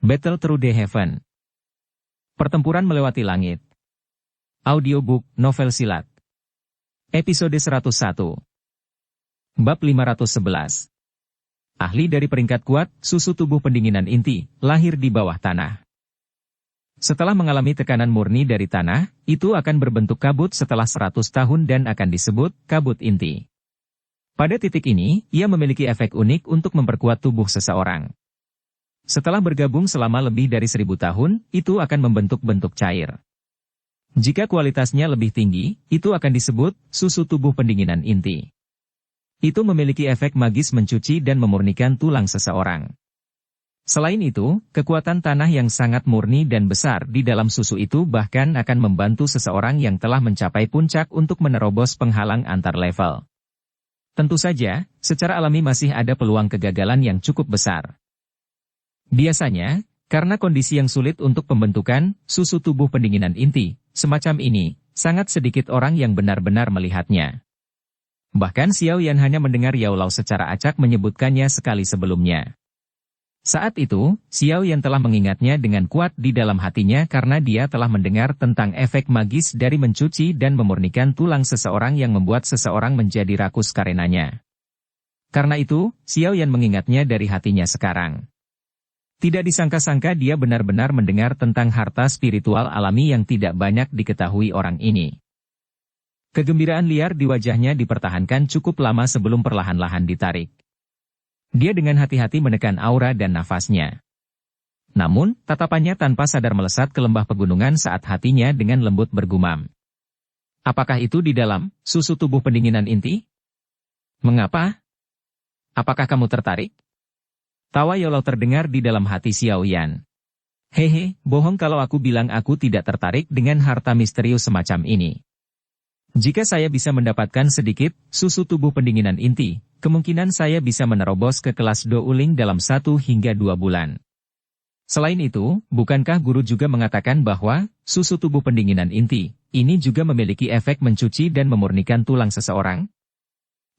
Battle Through the Heaven. Pertempuran melewati langit. Audiobook, novel silat. Episode 101. Bab 511. Ahli dari peringkat kuat, susu tubuh pendinginan inti, lahir di bawah tanah. Setelah mengalami tekanan murni dari tanah, itu akan berbentuk kabut setelah 100 tahun dan akan disebut kabut inti. Pada titik ini, ia memiliki efek unik untuk memperkuat tubuh seseorang. Setelah bergabung selama lebih dari 1000 tahun, itu akan membentuk bentuk cair. Jika kualitasnya lebih tinggi, itu akan disebut susu tubuh pendinginan inti. Itu memiliki efek magis mencuci dan memurnikan tulang seseorang. Selain itu, kekuatan tanah yang sangat murni dan besar di dalam susu itu bahkan akan membantu seseorang yang telah mencapai puncak untuk menerobos penghalang antar level. Tentu saja, secara alami masih ada peluang kegagalan yang cukup besar. Biasanya, karena kondisi yang sulit untuk pembentukan susu tubuh pendinginan inti, semacam ini, sangat sedikit orang yang benar-benar melihatnya. Bahkan Xiao Yan hanya mendengar Yao Lao secara acak menyebutkannya sekali sebelumnya. Saat itu, Xiao Yan telah mengingatnya dengan kuat di dalam hatinya karena dia telah mendengar tentang efek magis dari mencuci dan memurnikan tulang seseorang yang membuat seseorang menjadi rakus karenanya. Karena itu, Xiao Yan mengingatnya dari hatinya sekarang. Tidak disangka-sangka dia benar-benar mendengar tentang harta spiritual alami yang tidak banyak diketahui orang ini. Kegembiraan liar di wajahnya dipertahankan cukup lama sebelum perlahan-lahan ditarik. Dia dengan hati-hati menekan aura dan nafasnya. Namun, tatapannya tanpa sadar melesat ke lembah pegunungan saat hatinya dengan lembut bergumam. Apakah itu di dalam susu tubuh pendinginan inti? Mengapa? Apakah kamu tertarik? Tawa Yao Lao terdengar di dalam hati Xiao Yan. Hehe, bohong kalau aku bilang aku tidak tertarik dengan harta misterius semacam ini. Jika saya bisa mendapatkan sedikit susu tubuh pendinginan inti, kemungkinan saya bisa menerobos ke kelas Do Uling dalam 1 hingga 2 bulan. Selain itu, bukankah guru juga mengatakan bahwa susu tubuh pendinginan inti ini juga memiliki efek mencuci dan memurnikan tulang seseorang?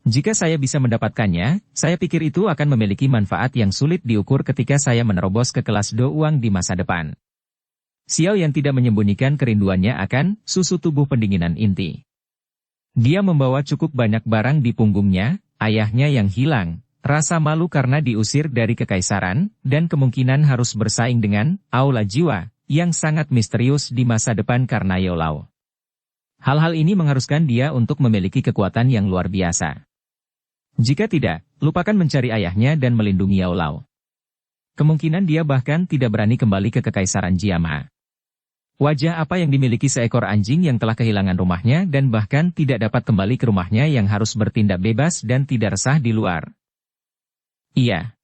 Jika saya bisa mendapatkannya, saya pikir itu akan memiliki manfaat yang sulit diukur ketika saya menerobos ke kelas Do Uang di masa depan. Xiao yang tidak menyembunyikan kerinduannya akan susu tubuh pendinginan inti. Dia membawa cukup banyak barang di punggungnya, ayahnya yang hilang, rasa malu karena diusir dari kekaisaran, dan kemungkinan harus bersaing dengan aula jiwa yang sangat misterius di masa depan karena Yao Lao. Hal-hal ini mengharuskan dia untuk memiliki kekuatan yang luar biasa. Jika tidak, lupakan mencari ayahnya dan melindungi Yao Lao. Kemungkinan dia bahkan tidak berani kembali ke kekaisaran Jiama. Wajah apa yang dimiliki seekor anjing yang telah kehilangan rumahnya dan bahkan tidak dapat kembali ke rumahnya yang harus bertindak bebas dan tidak resah di luar? Iya.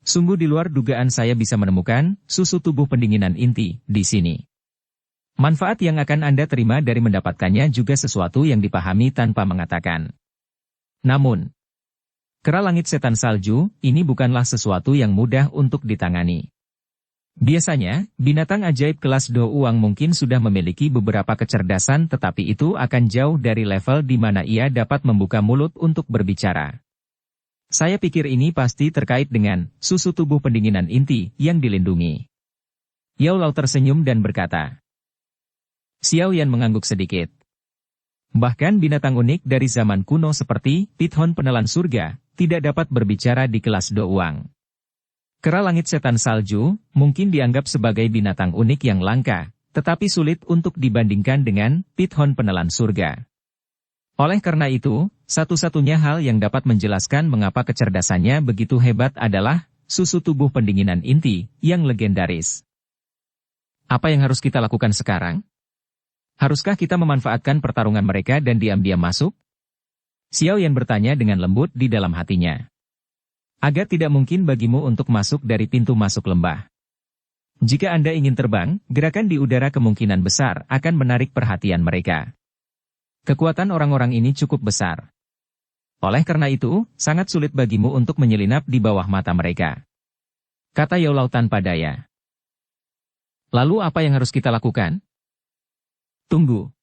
Sungguh di luar dugaan saya bisa menemukan susu tubuh pendinginan inti di sini. Manfaat yang akan Anda terima dari mendapatkannya juga sesuatu yang dipahami tanpa mengatakan. Namun, kera langit setan salju, ini bukanlah sesuatu yang mudah untuk ditangani. Biasanya, binatang ajaib kelas Do Uang mungkin sudah memiliki beberapa kecerdasan tetapi itu akan jauh dari level di mana ia dapat membuka mulut untuk berbicara. Saya pikir ini pasti terkait dengan susu tubuh pendinginan inti yang dilindungi. Yao Lao tersenyum dan berkata. Xiao Yan mengangguk sedikit. Bahkan binatang unik dari zaman kuno seperti Pithon penelan surga tidak dapat berbicara di kelas Do Uang. Kera langit setan salju mungkin dianggap sebagai binatang unik yang langka, tetapi sulit untuk dibandingkan dengan Pithon penelan surga. Oleh karena itu, satu-satunya hal yang dapat menjelaskan mengapa kecerdasannya begitu hebat adalah susu tubuh pendinginan inti yang legendaris. Apa yang harus kita lakukan sekarang? Haruskah kita memanfaatkan pertarungan mereka dan diam-diam masuk? Xiao Yan bertanya dengan lembut di dalam hatinya. Agar tidak mungkin bagimu untuk masuk dari pintu masuk lembah. Jika Anda ingin terbang, gerakan di udara kemungkinan besar akan menarik perhatian mereka. Kekuatan orang-orang ini cukup besar. Oleh karena itu, sangat sulit bagimu untuk menyelinap di bawah mata mereka. Kata Yao Lao tanpa daya. Lalu apa yang harus kita lakukan? Tunggu.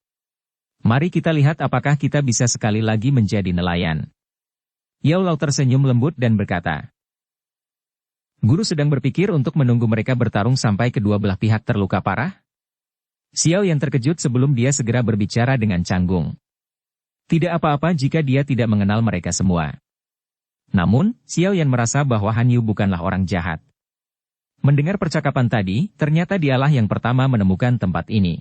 Mari kita lihat apakah kita bisa sekali lagi menjadi nelayan. Yao Lao tersenyum lembut dan berkata. Guru sedang berpikir untuk menunggu mereka bertarung sampai kedua belah pihak terluka parah? Xiao Yan terkejut sebelum dia segera berbicara dengan canggung. Tidak apa-apa jika dia tidak mengenal mereka semua. Namun, Xiao Yan merasa bahwa Han Yu bukanlah orang jahat. Mendengar percakapan tadi, ternyata dialah yang pertama menemukan tempat ini.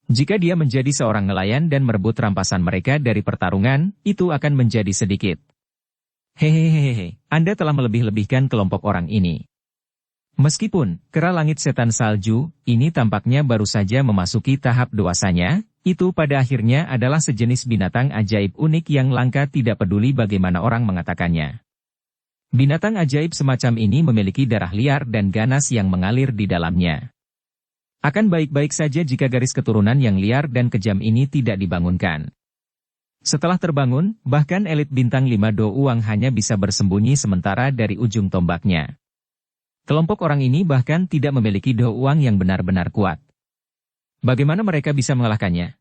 Jika dia menjadi seorang nelayan dan merebut rampasan mereka dari pertarungan, itu akan menjadi sedikit. Hehehehe, Anda telah melebih-lebihkan kelompok orang ini. Meskipun, kera langit setan salju, ini tampaknya baru saja memasuki tahap dewasanya, itu pada akhirnya adalah sejenis binatang ajaib unik yang langka tidak peduli bagaimana orang mengatakannya. Binatang ajaib semacam ini memiliki darah liar dan ganas yang mengalir di dalamnya. Akan baik-baik saja jika garis keturunan yang liar dan kejam ini tidak dibangunkan. Setelah terbangun, bahkan elit bintang 5 Do Uang hanya bisa bersembunyi sementara dari ujung tombaknya. Kelompok orang ini bahkan tidak memiliki Do Uang yang benar-benar kuat. Bagaimana mereka bisa mengalahkannya?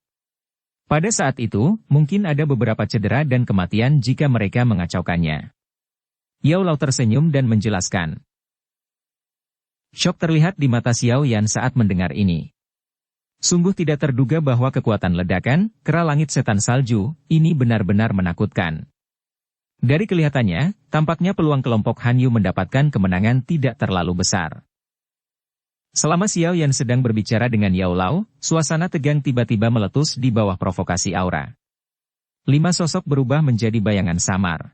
Pada saat itu, mungkin ada beberapa cedera dan kematian jika mereka mengacaukannya. Yao Lao tersenyum dan menjelaskan. Syok terlihat di mata Xiao Yan saat mendengar ini. Sungguh tidak terduga bahwa kekuatan ledakan, kera langit setan salju, ini benar-benar menakutkan. Dari kelihatannya, tampaknya peluang kelompok Han Yu mendapatkan kemenangan tidak terlalu besar. Selama Xiao Yan sedang berbicara dengan Yao Lao, suasana tegang tiba-tiba meletus di bawah provokasi aura. 5 sosok berubah menjadi bayangan samar.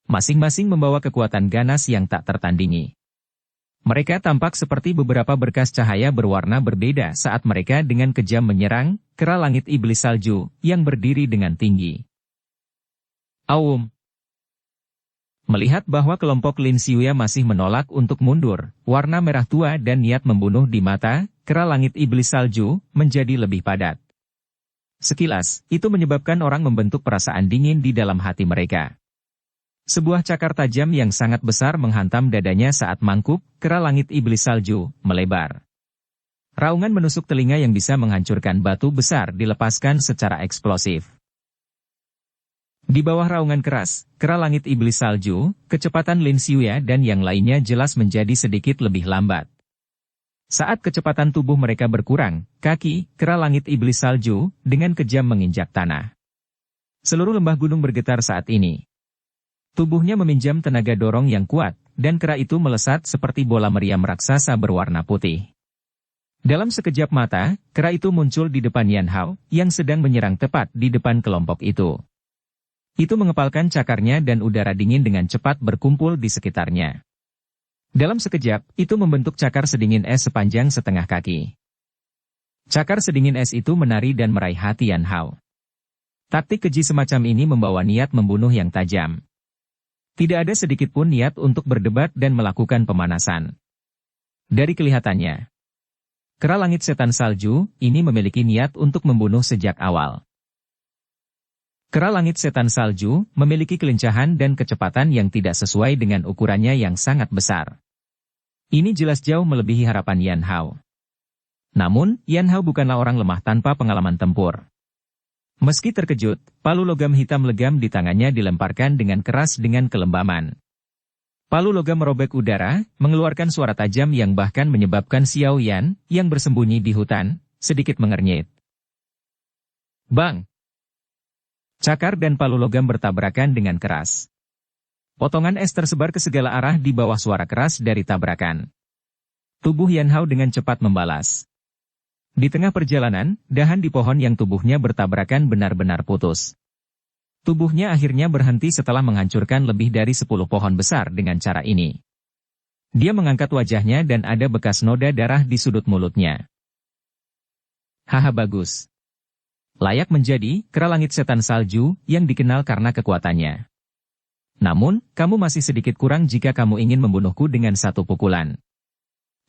Masing-masing membawa kekuatan ganas yang tak tertandingi. Mereka tampak seperti beberapa berkas cahaya berwarna berbeda saat mereka dengan kejam menyerang kera langit iblis salju yang berdiri dengan tinggi. Aum. Melihat bahwa kelompok Lin Xiuya masih menolak untuk mundur, warna merah tua dan niat membunuh di mata kera langit iblis salju menjadi lebih padat. Sekilas, itu menyebabkan orang membentuk perasaan dingin di dalam hati mereka. Sebuah cakar tajam yang sangat besar menghantam dadanya saat mangkuk, kera langit iblis salju, melebar. Raungan menusuk telinga yang bisa menghancurkan batu besar dilepaskan secara eksplosif. Di bawah raungan keras, kera langit iblis salju, kecepatan Lin Xiuya dan yang lainnya jelas menjadi sedikit lebih lambat. Saat kecepatan tubuh mereka berkurang, kaki, kera langit iblis salju, dengan kejam menginjak tanah. Seluruh lembah gunung bergetar saat ini. Tubuhnya meminjam tenaga dorong yang kuat, dan kera itu melesat seperti bola meriam raksasa berwarna putih. Dalam sekejap mata, kera itu muncul di depan Yan Hao, yang sedang menyerang tepat di depan kelompok itu. Itu mengepalkan cakarnya dan udara dingin dengan cepat berkumpul di sekitarnya. Dalam sekejap, itu membentuk cakar sedingin es sepanjang setengah kaki. Cakar sedingin es itu menari dan meraih hati Yan Hao. Taktik keji semacam ini membawa niat membunuh yang tajam. Tidak ada sedikit pun niat untuk berdebat dan melakukan pemanasan. Dari kelihatannya, kera langit setan salju ini memiliki niat untuk membunuh sejak awal. Kera langit setan salju memiliki kelincahan dan kecepatan yang tidak sesuai dengan ukurannya yang sangat besar. Ini jelas jauh melebihi harapan Yan Hao. Namun, Yan Hao bukanlah orang lemah tanpa pengalaman tempur. Meski terkejut, palu logam hitam legam di tangannya dilemparkan dengan keras dengan kelembaman. Palu logam merobek udara, mengeluarkan suara tajam yang bahkan menyebabkan Xiao Yan, yang bersembunyi di hutan, sedikit mengernyit. Bang! Cakar dan palu logam bertabrakan dengan keras. Potongan es tersebar ke segala arah di bawah suara keras dari tabrakan. Tubuh Yan Hao dengan cepat membalas. Di tengah perjalanan, dahan di pohon yang tubuhnya bertabrakan benar-benar putus. Tubuhnya akhirnya berhenti setelah menghancurkan lebih dari 10 pohon besar dengan cara ini. Dia mengangkat wajahnya dan ada bekas noda darah di sudut mulutnya. Haha bagus. Layak menjadi kera langit setan salju yang dikenal karena kekuatannya. Namun, kamu masih sedikit kurang jika kamu ingin membunuhku dengan satu pukulan.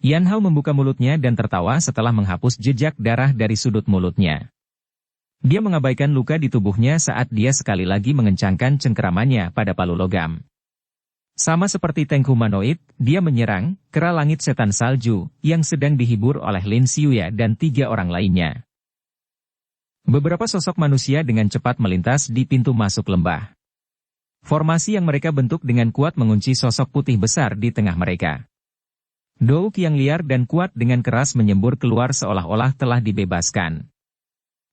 Yan Hao membuka mulutnya dan tertawa setelah menghapus jejak darah dari sudut mulutnya. Dia mengabaikan luka di tubuhnya saat dia sekali lagi mengencangkan cengkeramannya pada palu logam. Sama seperti tank humanoid, dia menyerang kera langit setan salju yang sedang dihibur oleh Lin Xiuya dan 3 orang lainnya. Beberapa sosok manusia dengan cepat melintas di pintu masuk lembah. Formasi yang mereka bentuk dengan kuat mengunci sosok putih besar di tengah mereka. Douk yang liar dan kuat dengan keras menyembur keluar seolah-olah telah dibebaskan.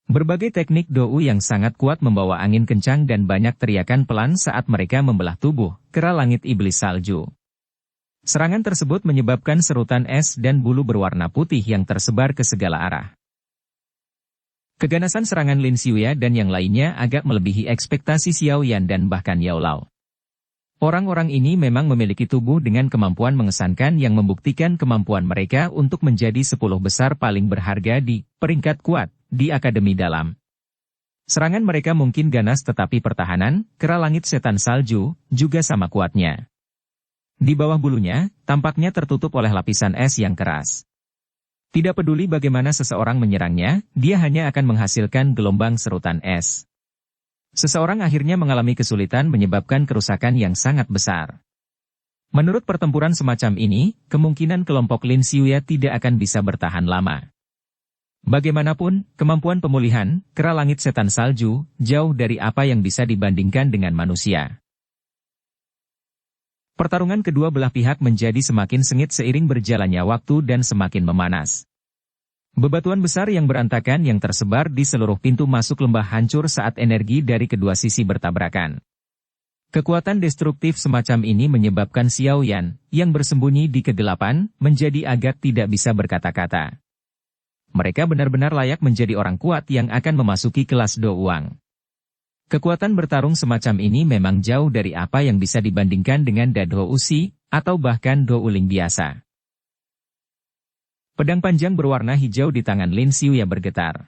Berbagai teknik Dou yang sangat kuat membawa angin kencang dan banyak teriakan pelan saat mereka membelah tubuh kera langit iblis salju. Serangan tersebut menyebabkan serutan es dan bulu berwarna putih yang tersebar ke segala arah. Keganasan serangan Lin Xiuya dan yang lainnya agak melebihi ekspektasi Xiao Yan dan bahkan Yao Lao. Orang-orang ini memang memiliki tubuh dengan kemampuan mengesankan yang membuktikan kemampuan mereka untuk menjadi 10 besar paling berharga di peringkat kuat di Akademi Dalam. Serangan mereka mungkin ganas tetapi pertahanan kera langit setan salju juga sama kuatnya. Di bawah bulunya, tampaknya tertutup oleh lapisan es yang keras. Tidak peduli bagaimana seseorang menyerangnya, dia hanya akan menghasilkan gelombang serutan es. Seseorang akhirnya mengalami kesulitan menyebabkan kerusakan yang sangat besar. Menurut pertempuran semacam ini, kemungkinan kelompok Lin Xiuya tidak akan bisa bertahan lama. Bagaimanapun, kemampuan pemulihan kera langit setan salju jauh dari apa yang bisa dibandingkan dengan manusia. Pertarungan kedua belah pihak menjadi semakin sengit seiring berjalannya waktu dan semakin memanas. Bebatuan besar yang berantakan yang tersebar di seluruh pintu masuk lembah hancur saat energi dari kedua sisi bertabrakan. Kekuatan destruktif semacam ini menyebabkan Xiao Yan, yang bersembunyi di kegelapan, menjadi agak tidak bisa berkata-kata. Mereka benar-benar layak menjadi orang kuat yang akan memasuki kelas Douang. Kekuatan bertarung semacam ini memang jauh dari apa yang bisa dibandingkan dengan Dadou Usi, atau bahkan Douling biasa. Pedang panjang berwarna hijau di tangan Lin Xiuya bergetar.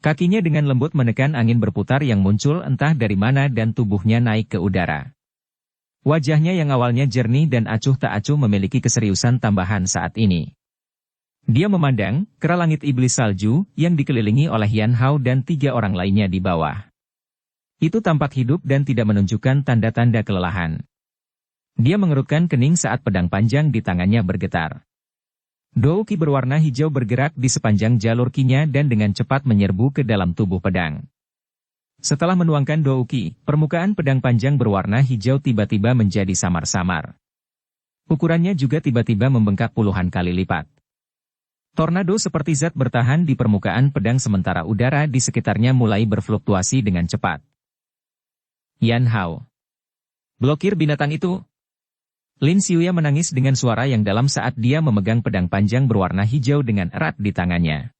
Kakinya dengan lembut menekan angin berputar yang muncul entah dari mana dan tubuhnya naik ke udara. Wajahnya yang awalnya jernih dan acuh tak acuh memiliki keseriusan tambahan saat ini. Dia memandang kera langit iblis salju yang dikelilingi oleh Yan Hao dan 3 orang lainnya di bawah. Itu tampak hidup dan tidak menunjukkan tanda-tanda kelelahan. Dia mengerutkan kening saat pedang panjang di tangannya bergetar. Dou Qi berwarna hijau bergerak di sepanjang jalur Qi-nya dan dengan cepat menyerbu ke dalam tubuh pedang. Setelah menuangkan Dou Qi, permukaan pedang panjang berwarna hijau tiba-tiba menjadi samar-samar. Ukurannya juga tiba-tiba membengkak puluhan kali lipat. Tornado seperti zat bertahan di permukaan pedang sementara udara di sekitarnya mulai berfluktuasi dengan cepat. Yan Hao. Blokir binatang itu. Lin Xiuya menangis dengan suara yang dalam saat dia memegang pedang panjang berwarna hijau dengan erat di tangannya.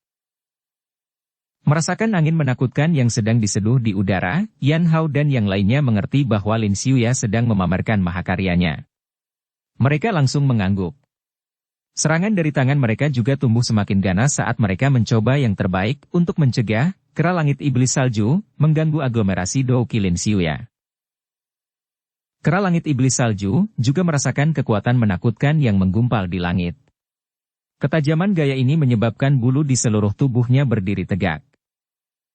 Merasakan angin menakutkan yang sedang diseduh di udara, Yan Hao dan yang lainnya mengerti bahwa Lin Xiuya sedang memamerkan mahakaryanya. Mereka langsung mengangguk. Serangan dari tangan mereka juga tumbuh semakin ganas saat mereka mencoba yang terbaik untuk mencegah kera langit iblis salju mengganggu aglomerasi Dou Qi Lin Xiuya. Kera langit iblis salju juga merasakan kekuatan menakutkan yang menggumpal di langit. Ketajaman gaya ini menyebabkan bulu di seluruh tubuhnya berdiri tegak.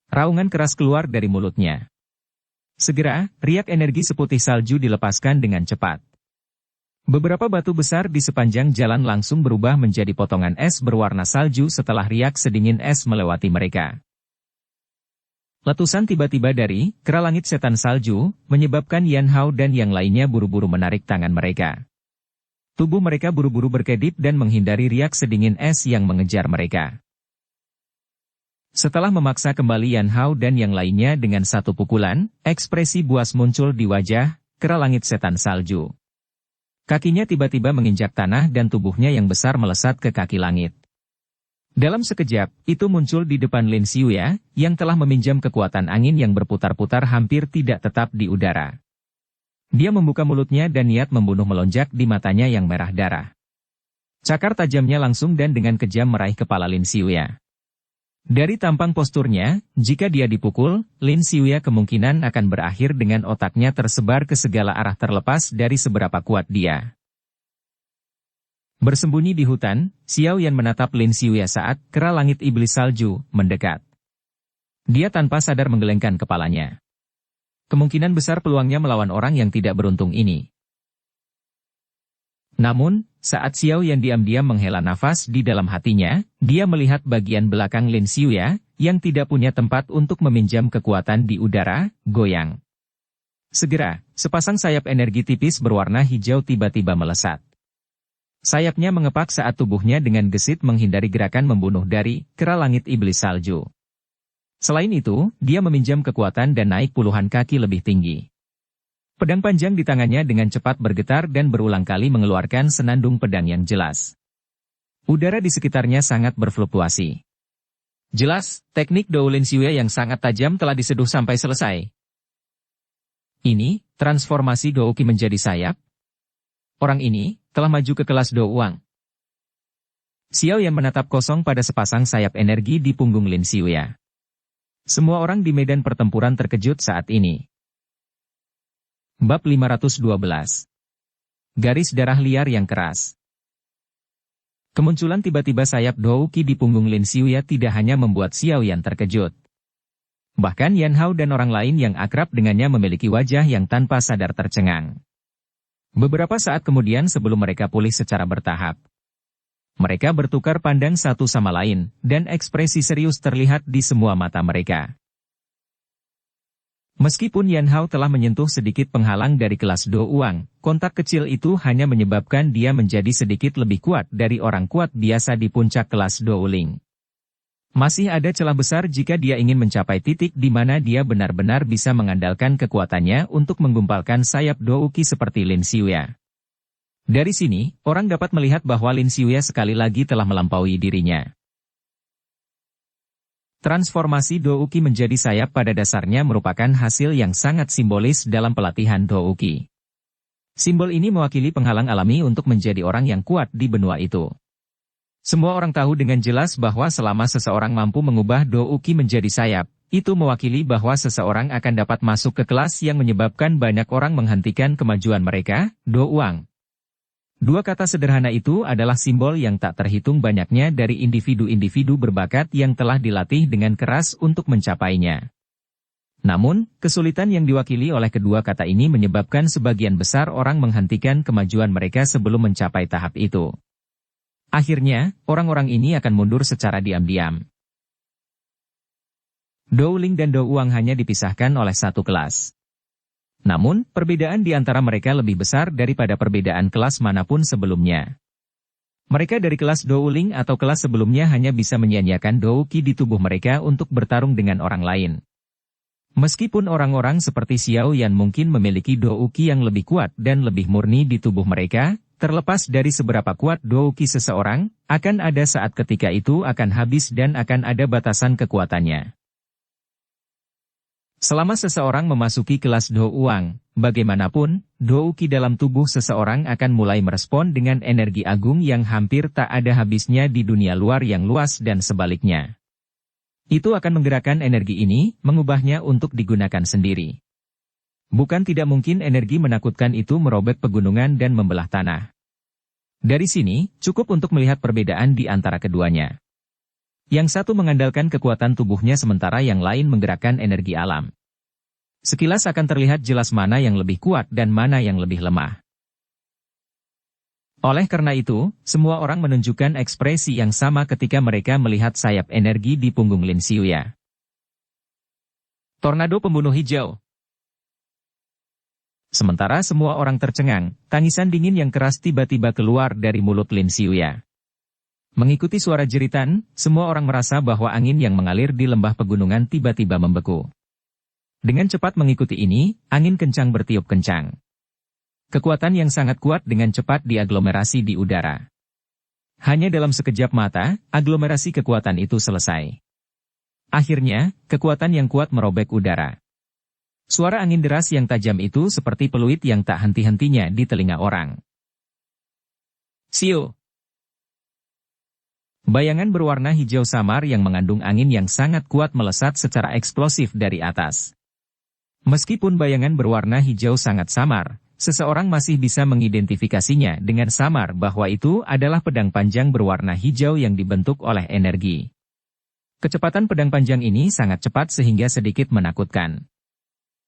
Raungan keras keluar dari mulutnya. Segera, riak energi seputih salju dilepaskan dengan cepat. Beberapa batu besar di sepanjang jalan langsung berubah menjadi potongan es berwarna salju setelah riak sedingin es melewati mereka. Letusan tiba-tiba dari kera langit setan salju menyebabkan Yan Hao dan yang lainnya buru-buru menarik tangan mereka. Tubuh mereka buru-buru berkedip dan menghindari riak sedingin es yang mengejar mereka. Setelah memaksa kembali Yan Hao dan yang lainnya dengan satu pukulan, ekspresi buas muncul di wajah kera langit setan salju. Kakinya tiba-tiba menginjak tanah dan tubuhnya yang besar melesat ke kaki langit. Dalam sekejap, itu muncul di depan Lin Xiuya, yang telah meminjam kekuatan angin yang berputar-putar hampir tidak tetap di udara. Dia membuka mulutnya dan niat membunuh melonjak di matanya yang merah darah. Cakar tajamnya langsung dan dengan kejam meraih kepala Lin Xiuya. Dari tampang posturnya, jika dia dipukul, Lin Xiuya kemungkinan akan berakhir dengan otaknya tersebar ke segala arah terlepas dari seberapa kuat dia. Bersembunyi di hutan, Xiao Yan menatap Lin Xiuya saat kera langit iblis salju mendekat. Dia tanpa sadar menggelengkan kepalanya. Kemungkinan besar peluangnya melawan orang yang tidak beruntung ini. Namun, saat Xiao Yan diam-diam menghela nafas di dalam hatinya, dia melihat bagian belakang Lin Xiuya, yang tidak punya tempat untuk meminjam kekuatan di udara, goyang. Segera, sepasang sayap energi tipis berwarna hijau tiba-tiba melesat. Sayapnya mengepak saat tubuhnya dengan gesit menghindari gerakan membunuh dari kera langit iblis salju. Selain itu, dia meminjam kekuatan dan naik puluhan kaki lebih tinggi. Pedang panjang di tangannya dengan cepat bergetar dan berulang kali mengeluarkan senandung pedang yang jelas. Udara di sekitarnya sangat berfluktuasi. Jelas, teknik Dou Lin Xue yang sangat tajam telah diseduh sampai selesai. Ini, transformasi Dou Qi menjadi sayap. Orang ini telah maju ke kelas Dou Wang. Xiao Yan menatap kosong pada sepasang sayap energi di punggung Lin Xue. Semua orang di medan pertempuran terkejut saat ini. Bab 512. Garis darah liar yang keras. Kemunculan tiba-tiba sayap Dou Qi di punggung Lin Xue tidak hanya membuat Xiao Yan terkejut. Bahkan Yan Hao dan orang lain yang akrab dengannya memiliki wajah yang tanpa sadar tercengang. Beberapa saat kemudian sebelum mereka pulih secara bertahap, mereka bertukar pandang satu sama lain, dan ekspresi serius terlihat di semua mata mereka. Meskipun Yan Hao telah menyentuh sedikit penghalang dari kelas Dou Wang, kontak kecil itu hanya menyebabkan dia menjadi sedikit lebih kuat dari orang kuat biasa di puncak kelas Dou Ling. Masih ada celah besar jika dia ingin mencapai titik di mana dia benar-benar bisa mengandalkan kekuatannya untuk menggumpalkan sayap Dou Qi seperti Lin Xue. Dari sini, orang dapat melihat bahwa Lin Xue sekali lagi telah melampaui dirinya. Transformasi Dou Qi menjadi sayap pada dasarnya merupakan hasil yang sangat simbolis dalam pelatihan Dou Qi. Simbol ini mewakili penghalang alami untuk menjadi orang yang kuat di benua itu. Semua orang tahu dengan jelas bahwa selama seseorang mampu mengubah Dou Qi menjadi sayap, itu mewakili bahwa seseorang akan dapat masuk ke kelas yang menyebabkan banyak orang menghentikan kemajuan mereka, Dou Wang. Dua kata sederhana itu adalah simbol yang tak terhitung banyaknya dari individu-individu berbakat yang telah dilatih dengan keras untuk mencapainya. Namun, kesulitan yang diwakili oleh kedua kata ini menyebabkan sebagian besar orang menghentikan kemajuan mereka sebelum mencapai tahap itu. Akhirnya, orang-orang ini akan mundur secara diam-diam. Dou Ling dan Dou Wang hanya dipisahkan oleh satu kelas. Namun, perbedaan di antara mereka lebih besar daripada perbedaan kelas manapun sebelumnya. Mereka dari kelas Dou Ling atau kelas sebelumnya hanya bisa menyia-nyiakan Dou Qi di tubuh mereka untuk bertarung dengan orang lain. Meskipun orang-orang seperti Xiao Yan mungkin memiliki Dou Qi yang lebih kuat dan lebih murni di tubuh mereka, terlepas dari seberapa kuat Dou Qi seseorang, akan ada saat ketika itu akan habis dan akan ada batasan kekuatannya. Selama seseorang memasuki kelas Dou Wang, bagaimanapun, Dou Qi dalam tubuh seseorang akan mulai merespon dengan energi agung yang hampir tak ada habisnya di dunia luar yang luas dan sebaliknya. Itu akan menggerakkan energi ini, mengubahnya untuk digunakan sendiri. Bukan tidak mungkin energi menakutkan itu merobek pegunungan dan membelah tanah. Dari sini, cukup untuk melihat perbedaan di antara keduanya. Yang satu mengandalkan kekuatan tubuhnya sementara yang lain menggerakkan energi alam. Sekilas akan terlihat jelas mana yang lebih kuat dan mana yang lebih lemah. Oleh karena itu, semua orang menunjukkan ekspresi yang sama ketika mereka melihat sayap energi di punggung Lin Xue. Tornado pembunuh hijau. Sementara semua orang tercengang, tangisan dingin yang keras tiba-tiba keluar dari mulut Lin Xue. Mengikuti suara jeritan, semua orang merasa bahwa angin yang mengalir di lembah pegunungan tiba-tiba membeku. Dengan cepat mengikuti ini, angin kencang bertiup kencang. Kekuatan yang sangat kuat dengan cepat diaglomerasi di udara. Hanya dalam sekejap mata, aglomerasi kekuatan itu selesai. Akhirnya, kekuatan yang kuat merobek udara. Suara angin deras yang tajam itu seperti peluit yang tak henti-hentinya di telinga orang. Siu. Bayangan berwarna hijau samar yang mengandung angin yang sangat kuat melesat secara eksplosif dari atas. Meskipun bayangan berwarna hijau sangat samar, seseorang masih bisa mengidentifikasinya dengan samar bahwa itu adalah pedang panjang berwarna hijau yang dibentuk oleh energi. Kecepatan pedang panjang ini sangat cepat sehingga sedikit menakutkan.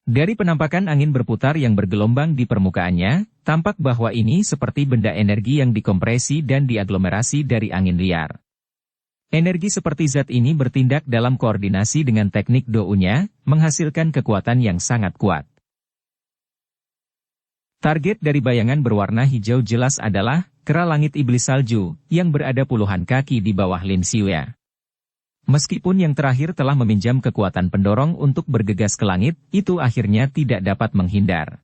Dari penampakan angin berputar yang bergelombang di permukaannya, tampak bahwa ini seperti benda energi yang dikompresi dan diaglomerasi dari angin liar. Energi seperti zat ini bertindak dalam koordinasi dengan teknik Dou-nya, menghasilkan kekuatan yang sangat kuat. Target dari bayangan berwarna hijau jelas adalah kera langit iblis salju yang berada puluhan kaki di bawah Lin Xiuya. Meskipun yang terakhir telah meminjam kekuatan pendorong untuk bergegas ke langit, itu akhirnya tidak dapat menghindar.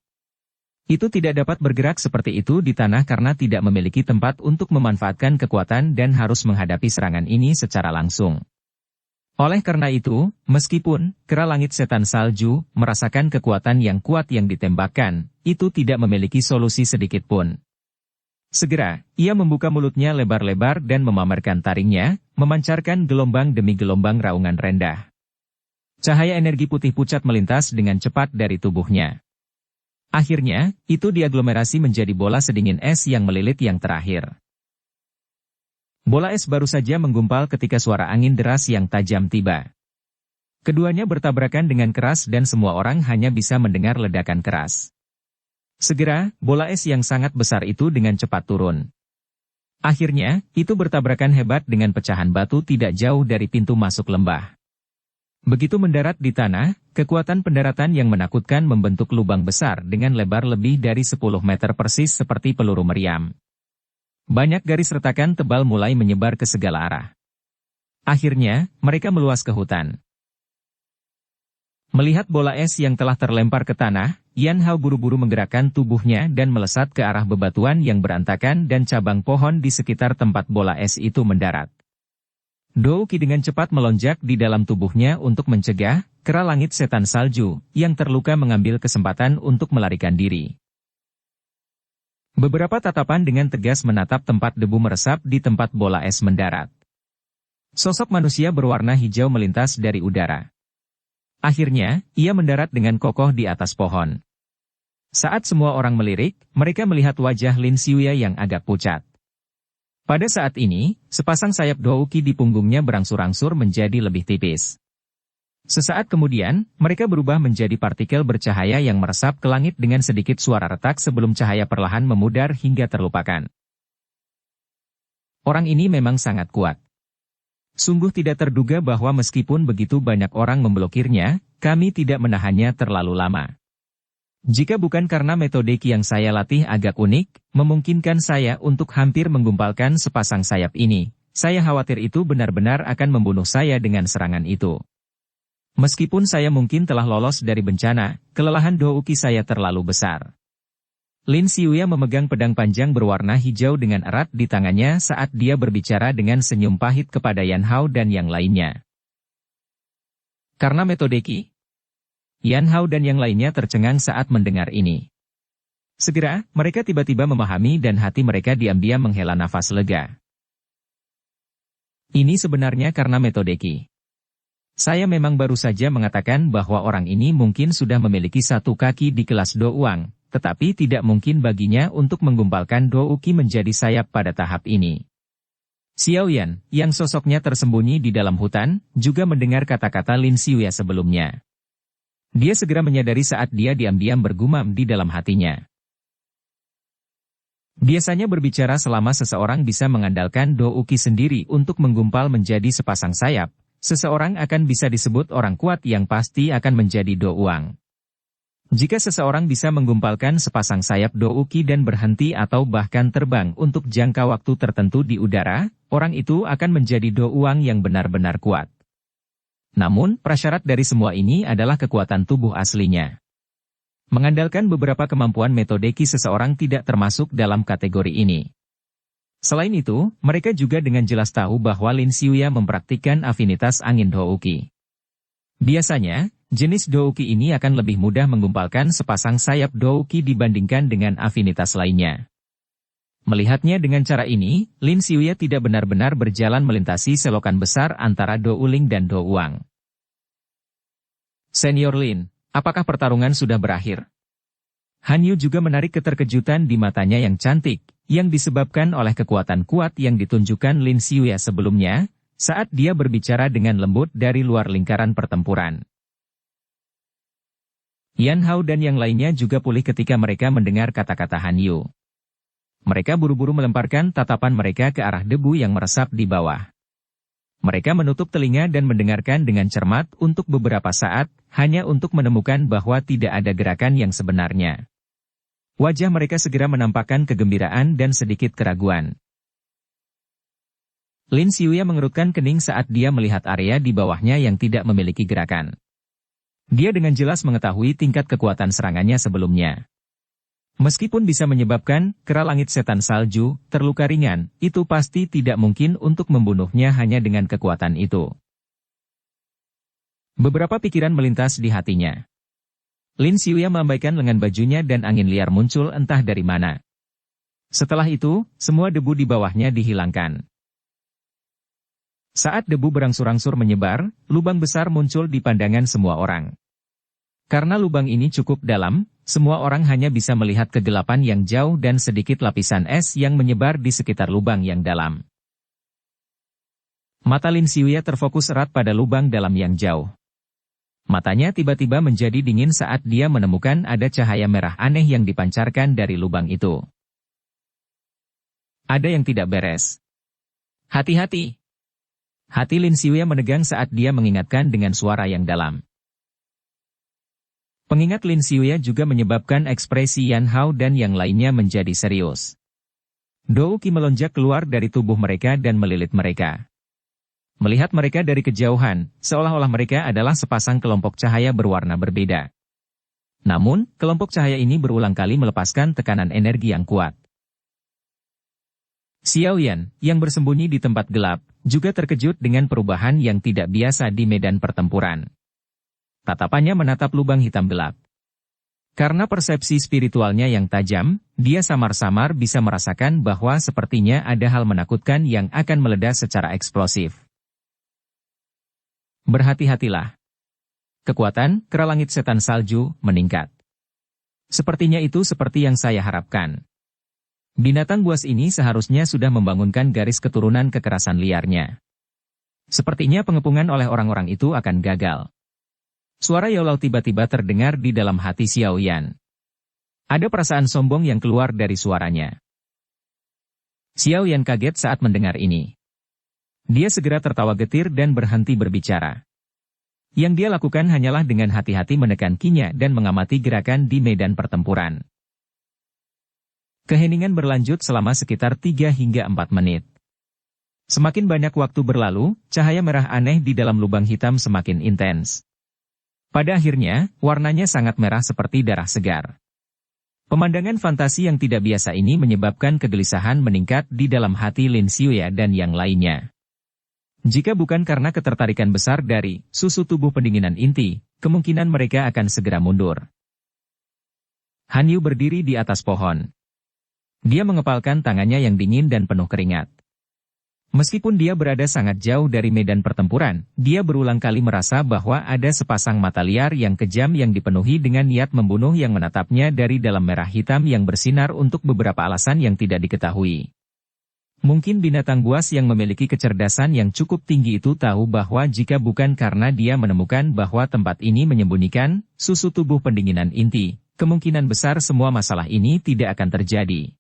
Itu tidak dapat bergerak seperti itu di tanah karena tidak memiliki tempat untuk memanfaatkan kekuatan dan harus menghadapi serangan ini secara langsung. Oleh karena itu, meskipun kera langit setan salju merasakan kekuatan yang kuat yang ditembakkan, itu tidak memiliki solusi sedikit pun. Segera, ia membuka mulutnya lebar-lebar dan memamerkan taringnya, memancarkan gelombang demi gelombang raungan rendah. Cahaya energi putih pucat melintas dengan cepat dari tubuhnya. Akhirnya, itu diaglomerasi menjadi bola sedingin es yang melilit yang terakhir. Bola es baru saja menggumpal ketika suara angin deras yang tajam tiba. Keduanya bertabrakan dengan keras dan semua orang hanya bisa mendengar ledakan keras. Segera, bola es yang sangat besar itu dengan cepat turun. Akhirnya, itu bertabrakan hebat dengan pecahan batu tidak jauh dari pintu masuk lembah. Begitu mendarat di tanah, kekuatan pendaratan yang menakutkan membentuk lubang besar dengan lebar lebih dari 10 meter persis seperti peluru meriam. Banyak garis retakan tebal mulai menyebar ke segala arah. Akhirnya, mereka meluas ke hutan. Melihat bola es yang telah terlempar ke tanah, Yan Hao buru-buru menggerakkan tubuhnya dan melesat ke arah bebatuan yang berantakan dan cabang pohon di sekitar tempat bola es itu mendarat. Dou Qi dengan cepat melonjak di dalam tubuhnya untuk mencegah kera langit setan salju yang terluka mengambil kesempatan untuk melarikan diri. Beberapa tatapan dengan tegas menatap tempat debu meresap di tempat bola es mendarat. Sosok manusia berwarna hijau melintas dari udara. Akhirnya, ia mendarat dengan kokoh di atas pohon. Saat semua orang melirik, mereka melihat wajah Lin Xiuya yang agak pucat. Pada saat ini, sepasang sayap Dou Qi di punggungnya berangsur-angsur menjadi lebih tipis. Sesaat kemudian, mereka berubah menjadi partikel bercahaya yang meresap ke langit dengan sedikit suara retak sebelum cahaya perlahan memudar hingga terlupakan. Orang ini memang sangat kuat. Sungguh tidak terduga bahwa meskipun begitu banyak orang memblokirnya, kami tidak menahannya terlalu lama. Jika bukan karena metode Qi yang saya latih agak unik, memungkinkan saya untuk hampir menggumpalkan sepasang sayap ini, saya khawatir itu benar-benar akan membunuh saya dengan serangan itu. Meskipun saya mungkin telah lolos dari bencana, kelelahan Dou Qi saya terlalu besar. Lin Xiuya memegang pedang panjang berwarna hijau dengan erat di tangannya saat dia berbicara dengan senyum pahit kepada Yan Hao dan yang lainnya. Karena metode Qi, Yan Hao dan yang lainnya tercengang saat mendengar ini. Segera, mereka tiba-tiba memahami dan hati mereka diam-diam menghela nafas lega. Ini sebenarnya karena metode Qi. Saya memang baru saja mengatakan bahwa orang ini mungkin sudah memiliki satu kaki di kelas Do Wang, tetapi tidak mungkin baginya untuk menggumpalkan Dou Qi menjadi sayap pada tahap ini. Xiao Yan, yang sosoknya tersembunyi di dalam hutan, juga mendengar kata-kata Lin Xiuya sebelumnya. Dia segera menyadari saat dia diam-diam bergumam di dalam hatinya. Biasanya berbicara selama seseorang bisa mengandalkan Dou Qi sendiri untuk menggumpal menjadi sepasang sayap, seseorang akan bisa disebut orang kuat yang pasti akan menjadi Do Wang. Jika seseorang bisa menggumpalkan sepasang sayap Dou Qi dan berhenti atau bahkan terbang untuk jangka waktu tertentu di udara, orang itu akan menjadi Do Wang yang benar-benar kuat. Namun, prasyarat dari semua ini adalah kekuatan tubuh aslinya. Mengandalkan beberapa kemampuan metode Qi seseorang tidak termasuk dalam kategori ini. Selain itu, mereka juga dengan jelas tahu bahwa Lin Xiuya mempraktikkan afinitas angin Dou Qi. Biasanya, jenis Dou Qi ini akan lebih mudah menggumpalkan sepasang sayap Dou Qi dibandingkan dengan afinitas lainnya. Melihatnya dengan cara ini, Lin Xiuya tidak benar-benar berjalan melintasi selokan besar antara Dou Ling dan Dou Wang. Senior Lin, apakah pertarungan sudah berakhir? Han Yu juga menarik keterkejutan di matanya yang cantik, yang disebabkan oleh kekuatan kuat yang ditunjukkan Lin Xiuya sebelumnya, saat dia berbicara dengan lembut dari luar lingkaran pertempuran. Yan Hao dan yang lainnya juga pulih ketika mereka mendengar kata-kata Han Yu. Mereka buru-buru melemparkan tatapan mereka ke arah debu yang meresap di bawah. Mereka menutup telinga dan mendengarkan dengan cermat untuk beberapa saat, hanya untuk menemukan bahwa tidak ada gerakan yang sebenarnya. Wajah mereka segera menampakkan kegembiraan dan sedikit keraguan. Lin Xiuya mengerutkan kening saat dia melihat area di bawahnya yang tidak memiliki gerakan. Dia dengan jelas mengetahui tingkat kekuatan serangannya sebelumnya. Meskipun bisa menyebabkan kera langit setan salju terluka ringan, itu pasti tidak mungkin untuk membunuhnya hanya dengan kekuatan itu. Beberapa pikiran melintas di hatinya. Lin Xiuya melambaikan lengan bajunya dan angin liar muncul entah dari mana. Setelah itu, semua debu di bawahnya dihilangkan. Saat debu berangsur-angsur menyebar, lubang besar muncul di pandangan semua orang. Karena lubang ini cukup dalam, semua orang hanya bisa melihat kegelapan yang jauh dan sedikit lapisan es yang menyebar di sekitar lubang yang dalam. Mata Lin Xiuya terfokus erat pada lubang dalam yang jauh. Matanya tiba-tiba menjadi dingin saat dia menemukan ada cahaya merah aneh yang dipancarkan dari lubang itu. Ada yang tidak beres. Hati-hati! Hati Lin Xiuya menegang saat dia mengingatkan dengan suara yang dalam. Pengingat Lin Xiuya juga menyebabkan ekspresi Yan Hao dan yang lainnya menjadi serius. Dou Qi melonjak keluar dari tubuh mereka dan melilit mereka. Melihat mereka dari kejauhan, seolah-olah mereka adalah sepasang kelompok cahaya berwarna berbeda. Namun, kelompok cahaya ini berulang kali melepaskan tekanan energi yang kuat. Xiao Yan, yang bersembunyi di tempat gelap, juga terkejut dengan perubahan yang tidak biasa di medan pertempuran. Tatapannya menatap lubang hitam gelap. Karena persepsi spiritualnya yang tajam, dia samar-samar bisa merasakan bahwa sepertinya ada hal menakutkan yang akan meledak secara eksplosif. Berhati-hatilah. Kekuatan kera langit setan salju meningkat. Sepertinya itu seperti yang saya harapkan. Binatang buas ini seharusnya sudah membangunkan garis keturunan kekerasan liarnya. Sepertinya pengepungan oleh orang-orang itu akan gagal. Suara Yaolau tiba-tiba terdengar di dalam hati Xiao Yan. Ada perasaan sombong yang keluar dari suaranya. Xiao Yan kaget saat mendengar ini. Dia segera tertawa getir dan berhenti berbicara. Yang dia lakukan hanyalah dengan hati-hati menekan kinya dan mengamati gerakan di medan pertempuran. Keheningan berlanjut selama sekitar 3 hingga 4 menit. Semakin banyak waktu berlalu, cahaya merah aneh di dalam lubang hitam semakin intens. Pada akhirnya, warnanya sangat merah seperti darah segar. Pemandangan fantasi yang tidak biasa ini menyebabkan kegelisahan meningkat di dalam hati Lin Xiuya dan yang lainnya. Jika bukan karena ketertarikan besar dari susu tubuh pendinginan inti, kemungkinan mereka akan segera mundur. Han Yu berdiri di atas pohon. Dia mengepalkan tangannya yang dingin dan penuh keringat. Meskipun dia berada sangat jauh dari medan pertempuran, dia berulang kali merasa bahwa ada sepasang mata liar yang kejam yang dipenuhi dengan niat membunuh yang menatapnya dari dalam merah hitam yang bersinar untuk beberapa alasan yang tidak diketahui. Mungkin binatang buas yang memiliki kecerdasan yang cukup tinggi itu tahu bahwa jika bukan karena dia menemukan bahwa tempat ini menyembunyikan susu tubuh pendinginan inti, kemungkinan besar semua masalah ini tidak akan terjadi.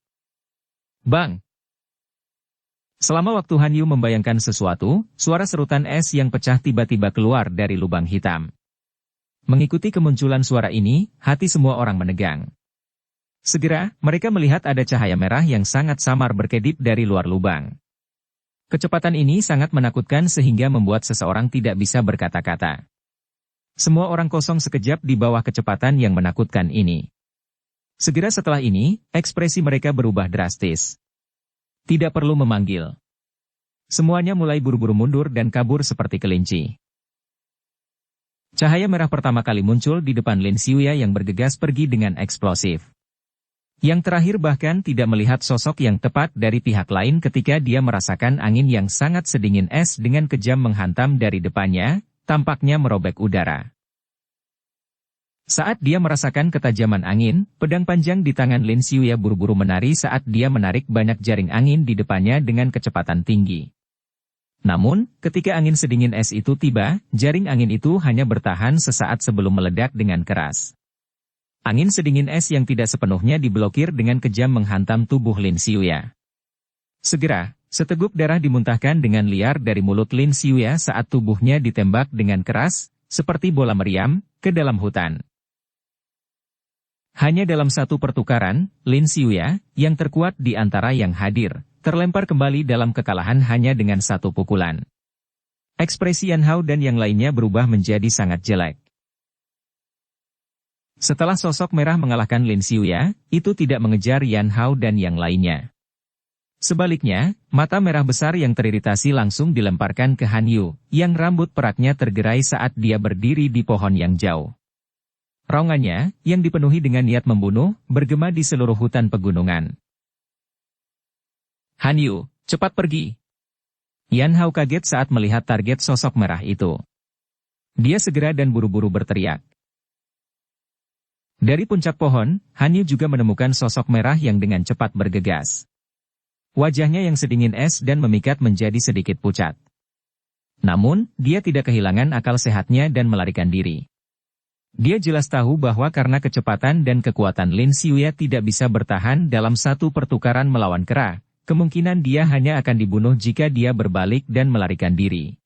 Bang! Selama waktu Han Yu membayangkan sesuatu, suara serutan es yang pecah tiba-tiba keluar dari lubang hitam. Mengikuti kemunculan suara ini, hati semua orang menegang. Segera, mereka melihat ada cahaya merah yang sangat samar berkedip dari luar lubang. Kecepatan ini sangat menakutkan sehingga membuat seseorang tidak bisa berkata-kata. Semua orang kosong sekejap di bawah kecepatan yang menakutkan ini. Segera setelah ini, ekspresi mereka berubah drastis. Tidak perlu memanggil. Semuanya mulai buru-buru mundur dan kabur seperti kelinci. Cahaya merah pertama kali muncul di depan Lin Xiuya yang bergegas pergi dengan eksplosif. Yang terakhir bahkan tidak melihat sosok yang tepat dari pihak lain ketika dia merasakan angin yang sangat sedingin es dengan kejam menghantam dari depannya, tampaknya merobek udara. Saat dia merasakan ketajaman angin, pedang panjang di tangan Lin Xiuya buru-buru menari saat dia menarik banyak jaring angin di depannya dengan kecepatan tinggi. Namun, ketika angin sedingin es itu tiba, jaring angin itu hanya bertahan sesaat sebelum meledak dengan keras. Angin sedingin es yang tidak sepenuhnya diblokir dengan kejam menghantam tubuh Lin Xiuya. Segera, seteguk darah dimuntahkan dengan liar dari mulut Lin Xiuya saat tubuhnya ditembak dengan keras, seperti bola meriam, ke dalam hutan. Hanya dalam satu pertukaran, Lin Xiuya, yang terkuat di antara yang hadir, terlempar kembali dalam kekalahan hanya dengan satu pukulan. Ekspresi Yan Hao dan yang lainnya berubah menjadi sangat jelek. Setelah sosok merah mengalahkan Lin Xiuya, itu tidak mengejar Yan Hao dan yang lainnya. Sebaliknya, mata merah besar yang teriritasi langsung dilemparkan ke Han Yu, yang rambut peraknya tergerai saat dia berdiri di pohon yang jauh. Raungannya, yang dipenuhi dengan niat membunuh, bergema di seluruh hutan pegunungan. Han Yu, cepat pergi! Yan Hao kaget saat melihat target sosok merah itu. Dia segera dan buru-buru berteriak. Dari puncak pohon, Han Yu juga menemukan sosok merah yang dengan cepat bergegas. Wajahnya yang sedingin es dan memikat menjadi sedikit pucat. Namun, dia tidak kehilangan akal sehatnya dan melarikan diri. Dia jelas tahu bahwa karena kecepatan dan kekuatan Lin Xiuya tidak bisa bertahan dalam satu pertukaran melawan kera, kemungkinan dia hanya akan dibunuh jika dia berbalik dan melarikan diri.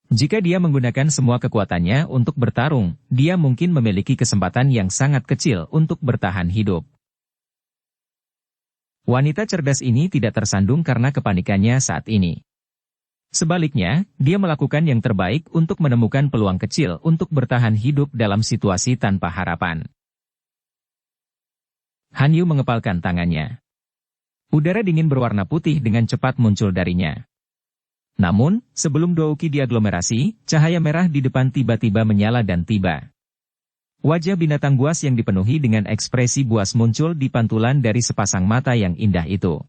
Jika dia menggunakan semua kekuatannya untuk bertarung, dia mungkin memiliki kesempatan yang sangat kecil untuk bertahan hidup. Wanita cerdas ini tidak tersandung karena kepanikannya saat ini. Sebaliknya, dia melakukan yang terbaik untuk menemukan peluang kecil untuk bertahan hidup dalam situasi tanpa harapan. Han Yu mengepalkan tangannya. Udara dingin berwarna putih dengan cepat muncul darinya. Namun, sebelum dua uki diaglomerasi, cahaya merah di depan tiba-tiba menyala dan tiba. Wajah binatang buas yang dipenuhi dengan ekspresi buas muncul di pantulan dari sepasang mata yang indah itu.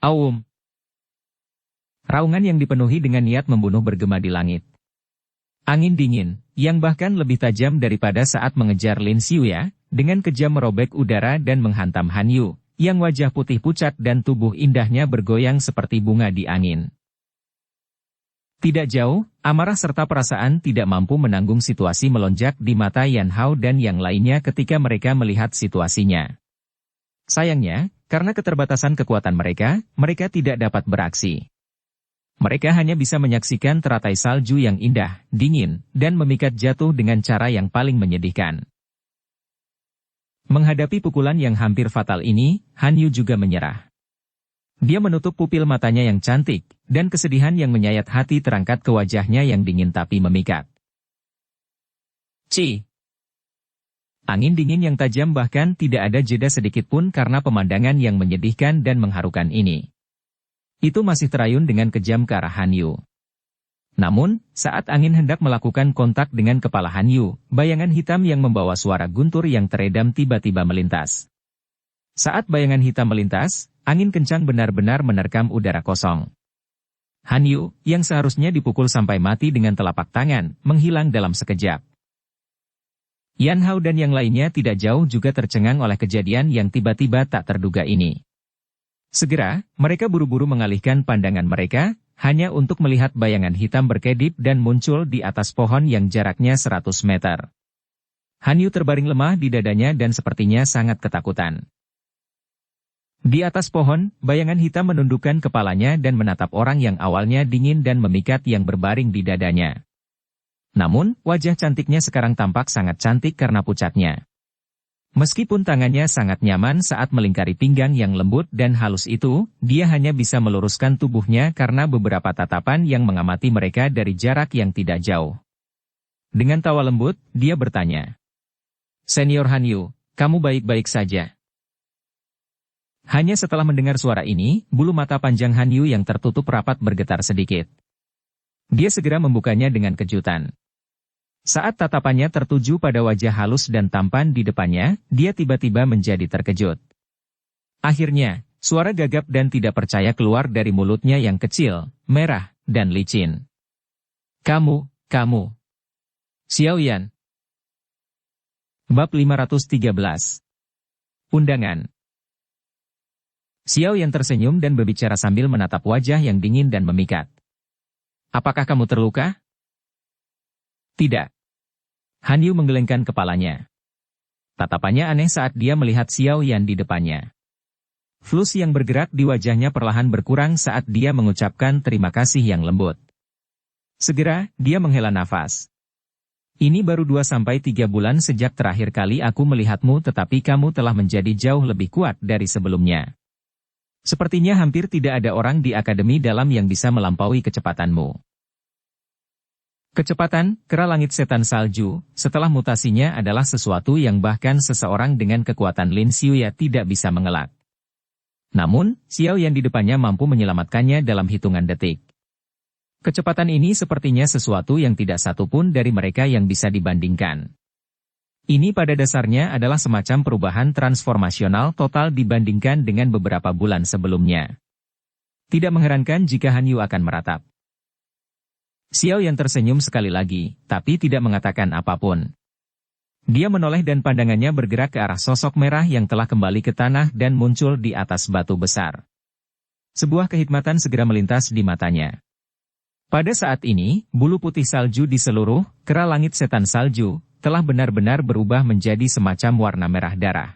Aum! Raungan yang dipenuhi dengan niat membunuh bergema di langit. Angin dingin, yang bahkan lebih tajam daripada saat mengejar Lin Xiuya, dengan kejam merobek udara dan menghantam Han Yu, yang wajah putih pucat dan tubuh indahnya bergoyang seperti bunga di angin. Tidak jauh, amarah serta perasaan tidak mampu menanggung situasi melonjak di mata Yan Hao dan yang lainnya ketika mereka melihat situasinya. Sayangnya, karena keterbatasan kekuatan mereka, mereka tidak dapat beraksi. Mereka hanya bisa menyaksikan teratai salju yang indah, dingin, dan memikat jatuh dengan cara yang paling menyedihkan. Menghadapi pukulan yang hampir fatal ini, Han Yu juga menyerah. Dia menutup pupil matanya yang cantik, dan kesedihan yang menyayat hati terangkat ke wajahnya yang dingin tapi memikat. Ci! Angin dingin yang tajam bahkan tidak ada jeda sedikit pun karena pemandangan yang menyedihkan dan mengharukan ini. Itu masih terayun dengan kejam ke arah Han Yu. Namun, saat angin hendak melakukan kontak dengan kepala Han Yu, bayangan hitam yang membawa suara guntur yang teredam tiba-tiba melintas. Saat bayangan hitam melintas, angin kencang benar-benar menerkam udara kosong. Han Yu, yang seharusnya dipukul sampai mati dengan telapak tangan, menghilang dalam sekejap. Yan Hao dan yang lainnya tidak jauh juga tercengang oleh kejadian yang tiba-tiba tak terduga ini. Segera, mereka buru-buru mengalihkan pandangan mereka, hanya untuk melihat bayangan hitam berkedip dan muncul di atas pohon yang jaraknya 100 meter. Han Yu terbaring lemah di dadanya dan sepertinya sangat ketakutan. Di atas pohon, bayangan hitam menundukkan kepalanya dan menatap orang yang awalnya dingin dan memikat yang berbaring di dadanya. Namun, wajah cantiknya sekarang tampak sangat cantik karena pucatnya. Meskipun tangannya sangat nyaman saat melingkari pinggang yang lembut dan halus itu, dia hanya bisa meluruskan tubuhnya karena beberapa tatapan yang mengamati mereka dari jarak yang tidak jauh. Dengan tawa lembut, dia bertanya, "Senior Han Yu, kamu baik-baik saja?" Hanya setelah mendengar suara ini, bulu mata panjang Han Yu yang tertutup rapat bergetar sedikit. Dia segera membukanya dengan kejutan. Saat tatapannya tertuju pada wajah halus dan tampan di depannya, dia tiba-tiba menjadi terkejut. Akhirnya, suara gagap dan tidak percaya keluar dari mulutnya yang kecil, merah, dan licin. Kamu. Xiao Yan. Bab 513. Undangan. Xiao Yan tersenyum dan berbicara sambil menatap wajah yang dingin dan memikat. Apakah kamu terluka? Tidak. Han Yu menggelengkan kepalanya. Tatapannya aneh saat dia melihat Xiao Yan di depannya. Flus yang bergerak di wajahnya perlahan berkurang saat dia mengucapkan terima kasih yang lembut. Segera, dia menghela nafas. Ini baru 2-3 bulan sejak terakhir kali aku melihatmu tetapi kamu telah menjadi jauh lebih kuat dari sebelumnya. Sepertinya hampir tidak ada orang di Akademi Dalam yang bisa melampaui kecepatanmu. Kecepatan, kera langit setan salju, setelah mutasinya adalah sesuatu yang bahkan seseorang dengan kekuatan Lin Xiuya tidak bisa mengelak. Namun, Xiao Yan di depannya mampu menyelamatkannya dalam hitungan detik. Kecepatan ini sepertinya sesuatu yang tidak satu pun dari mereka yang bisa dibandingkan. Ini pada dasarnya adalah semacam perubahan transformasional total dibandingkan dengan beberapa bulan sebelumnya. Tidak mengherankan jika Han Yu akan meratap. Xiao Yan tersenyum sekali lagi, tapi tidak mengatakan apapun. Dia menoleh dan pandangannya bergerak ke arah sosok merah yang telah kembali ke tanah dan muncul di atas batu besar. Sebuah kehikmatan segera melintas di matanya. Pada saat ini, bulu putih salju di seluruh kera langit setan salju telah benar-benar berubah menjadi semacam warna merah darah.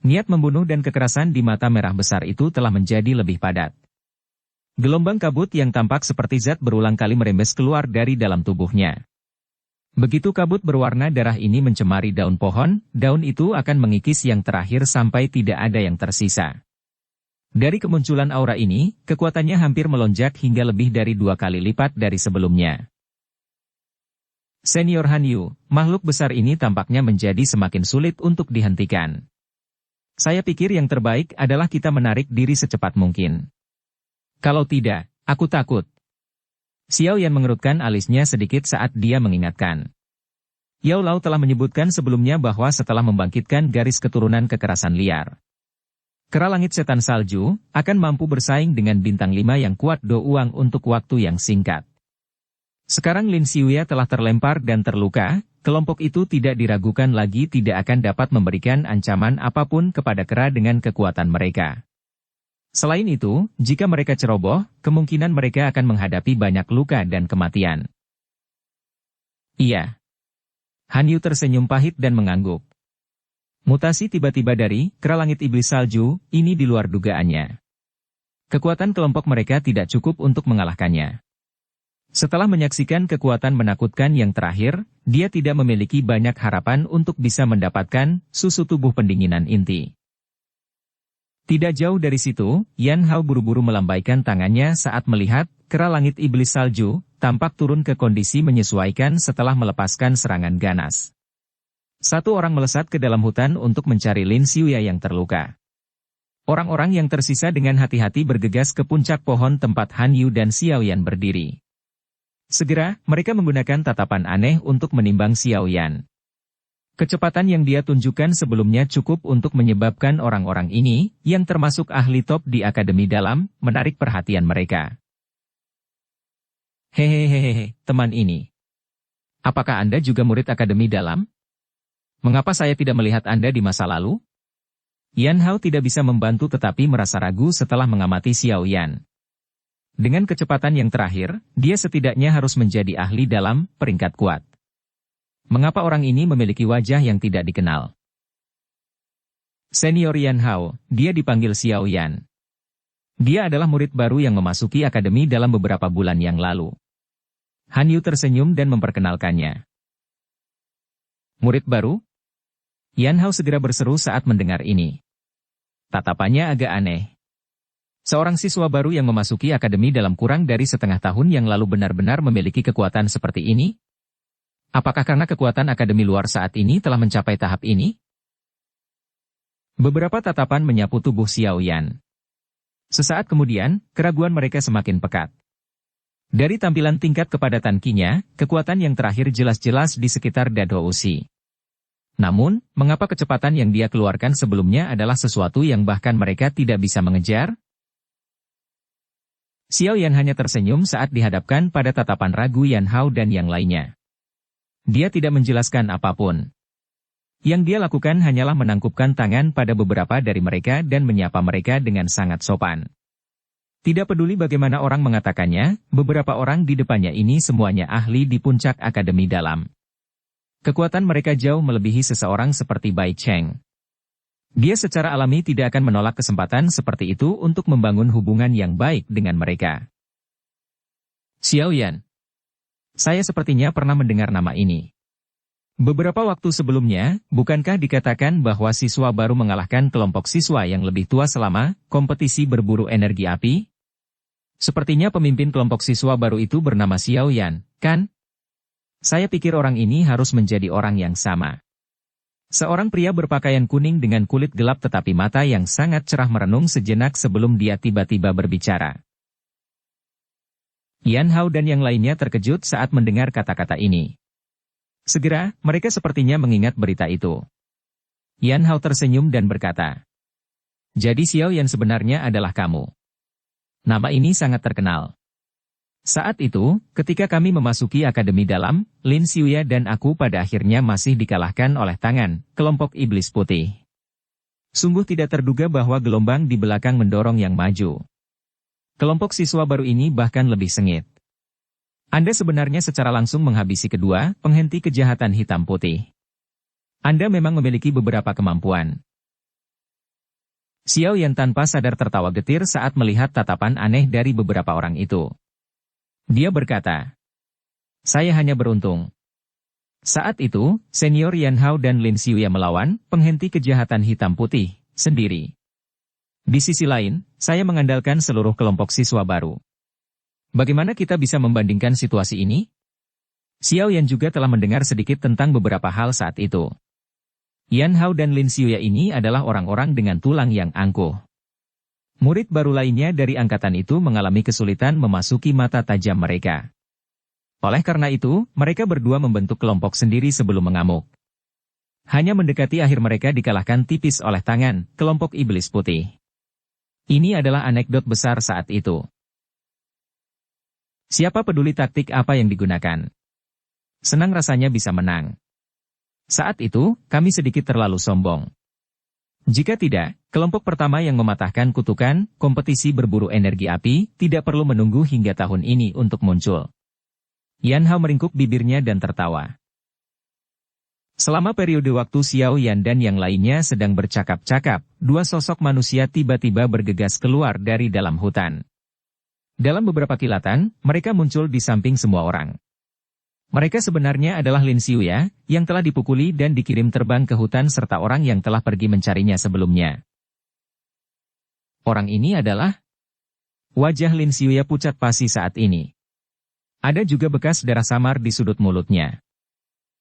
Niat membunuh dan kekerasan di mata merah besar itu telah menjadi lebih padat. Gelombang kabut yang tampak seperti zat berulang kali merembes keluar dari dalam tubuhnya. Begitu kabut berwarna darah ini mencemari daun pohon, daun itu akan mengikis yang terakhir sampai tidak ada yang tersisa. Dari kemunculan aura ini, kekuatannya hampir melonjak hingga lebih dari 2 kali lipat dari sebelumnya. Senior Han Yu, makhluk besar ini tampaknya menjadi semakin sulit untuk dihentikan. Saya pikir yang terbaik adalah kita menarik diri secepat mungkin. Kalau tidak, aku takut. Xiao Yan mengerutkan alisnya sedikit saat dia mengingatkan. Yao Lao telah menyebutkan sebelumnya bahwa setelah membangkitkan garis keturunan kekerasan liar, kera langit setan salju akan mampu bersaing dengan bintang 5 yang kuat Do Uang untuk waktu yang singkat. Sekarang Lin Xiuya telah terlempar dan terluka, kelompok itu tidak diragukan lagi tidak akan dapat memberikan ancaman apapun kepada kera dengan kekuatan mereka. Selain itu, jika mereka ceroboh, kemungkinan mereka akan menghadapi banyak luka dan kematian. Iya. Han Yu tersenyum pahit dan mengangguk. Mutasi tiba-tiba dari kera langit iblis salju, ini di luar dugaannya. Kekuatan kelompok mereka tidak cukup untuk mengalahkannya. Setelah menyaksikan kekuatan menakutkan yang terakhir, dia tidak memiliki banyak harapan untuk bisa mendapatkan susu tubuh pendinginan inti. Tidak jauh dari situ, Yan Hao buru-buru melambaikan tangannya saat melihat kera langit iblis salju tampak turun ke kondisi menyesuaikan setelah melepaskan serangan ganas. Satu orang melesat ke dalam hutan untuk mencari Lin Xiuya yang terluka. Orang-orang yang tersisa dengan hati-hati bergegas ke puncak pohon tempat Han Yu dan Xiao Yan berdiri. Segera, mereka menggunakan tatapan aneh untuk menimbang Xiao Yan. Kecepatan yang dia tunjukkan sebelumnya cukup untuk menyebabkan orang-orang ini, yang termasuk ahli top di Akademi Dalam, menarik perhatian mereka. Hehehehe, teman ini. Apakah Anda juga murid Akademi Dalam? Mengapa saya tidak melihat Anda di masa lalu? Yan Hao tidak bisa membantu tetapi merasa ragu setelah mengamati Xiao Yan. Dengan kecepatan yang terakhir, dia setidaknya harus menjadi ahli dalam peringkat kuat. Mengapa orang ini memiliki wajah yang tidak dikenal? Senior Yan Hao, dia dipanggil Xiao Yan. Dia adalah murid baru yang memasuki Akademi Dalam beberapa bulan yang lalu. Han Yu tersenyum dan memperkenalkannya. Murid baru? Yan Hao segera berseru saat mendengar ini. Tatapannya agak aneh. Seorang siswa baru yang memasuki Akademi Dalam kurang dari setengah tahun yang lalu benar-benar memiliki kekuatan seperti ini? Apakah karena kekuatan Akademi luar saat ini telah mencapai tahap ini? Beberapa tatapan menyapu tubuh Xiao Yan. Sesaat kemudian, keraguan mereka semakin pekat. Dari tampilan tingkat kepadatan Qi-nya, kekuatan yang terakhir jelas-jelas di sekitar Dado Usi. Namun, mengapa kecepatan yang dia keluarkan sebelumnya adalah sesuatu yang bahkan mereka tidak bisa mengejar? Xiao Yan hanya tersenyum saat dihadapkan pada tatapan ragu Yan Hao dan yang lainnya. Dia tidak menjelaskan apapun. Yang dia lakukan hanyalah menangkupkan tangan pada beberapa dari mereka dan menyapa mereka dengan sangat sopan. Tidak peduli bagaimana orang mengatakannya, beberapa orang di depannya ini semuanya ahli di puncak Akademi Dalam. Kekuatan mereka jauh melebihi seseorang seperti Bai Cheng. Dia secara alami tidak akan menolak kesempatan seperti itu untuk membangun hubungan yang baik dengan mereka. Xiao Yan. Saya sepertinya pernah mendengar nama ini. Beberapa waktu sebelumnya, bukankah dikatakan bahwa siswa baru mengalahkan kelompok siswa yang lebih tua selama kompetisi berburu energi api? Sepertinya pemimpin kelompok siswa baru itu bernama Xiao Yan, kan? Saya pikir orang ini harus menjadi orang yang sama. Seorang pria berpakaian kuning dengan kulit gelap tetapi mata yang sangat cerah merenung sejenak sebelum dia tiba-tiba berbicara. Yan Hao dan yang lainnya terkejut saat mendengar kata-kata ini. Segera, mereka sepertinya mengingat berita itu. Yan Hao tersenyum dan berkata, "Jadi Xiao Yan sebenarnya adalah kamu. Nama ini sangat terkenal. Saat itu, ketika kami memasuki akademi dalam, Lin Xiuya dan aku pada akhirnya masih dikalahkan oleh tangan kelompok iblis putih. Sungguh tidak terduga bahwa gelombang di belakang mendorong yang maju. Kelompok siswa baru ini bahkan lebih sengit. Anda sebenarnya secara langsung menghabisi kedua penghenti kejahatan hitam putih. Anda memang memiliki beberapa kemampuan." Xiao Yan tanpa sadar tertawa getir saat melihat tatapan aneh dari beberapa orang itu. Dia berkata, "Saya hanya beruntung." Saat itu, senior Yan Hao dan Lin Xiuya melawan penghenti kejahatan hitam putih sendiri. Di sisi lain, saya mengandalkan seluruh kelompok siswa baru. Bagaimana kita bisa membandingkan situasi ini? Xiao Yan juga telah mendengar sedikit tentang beberapa hal saat itu. Yan Hao dan Lin Xiuya ini adalah orang-orang dengan tulang yang angkuh. Murid baru lainnya dari angkatan itu mengalami kesulitan memasuki mata tajam mereka. Oleh karena itu, mereka berdua membentuk kelompok sendiri sebelum mengamuk. Hanya mendekati akhir mereka dikalahkan tipis oleh tangan kelompok iblis putih. Ini adalah anekdot besar saat itu. Siapa peduli taktik apa yang digunakan? Senang rasanya bisa menang. Saat itu, kami sedikit terlalu sombong. Jika tidak, kelompok pertama yang mematahkan kutukan kompetisi berburu energi api tidak perlu menunggu hingga tahun ini untuk muncul. Yan Hao meringkuk bibirnya dan tertawa. Selama periode waktu Xiao Yan dan yang lainnya sedang bercakap-cakap, dua sosok manusia tiba-tiba bergegas keluar dari dalam hutan. Dalam beberapa kilatan, mereka muncul di samping semua orang. Mereka sebenarnya adalah Lin Xiuya, yang telah dipukuli dan dikirim terbang ke hutan serta orang yang telah pergi mencarinya sebelumnya. Orang ini adalah... Wajah Lin Xiuya pucat pasi saat ini. Ada juga bekas darah samar di sudut mulutnya.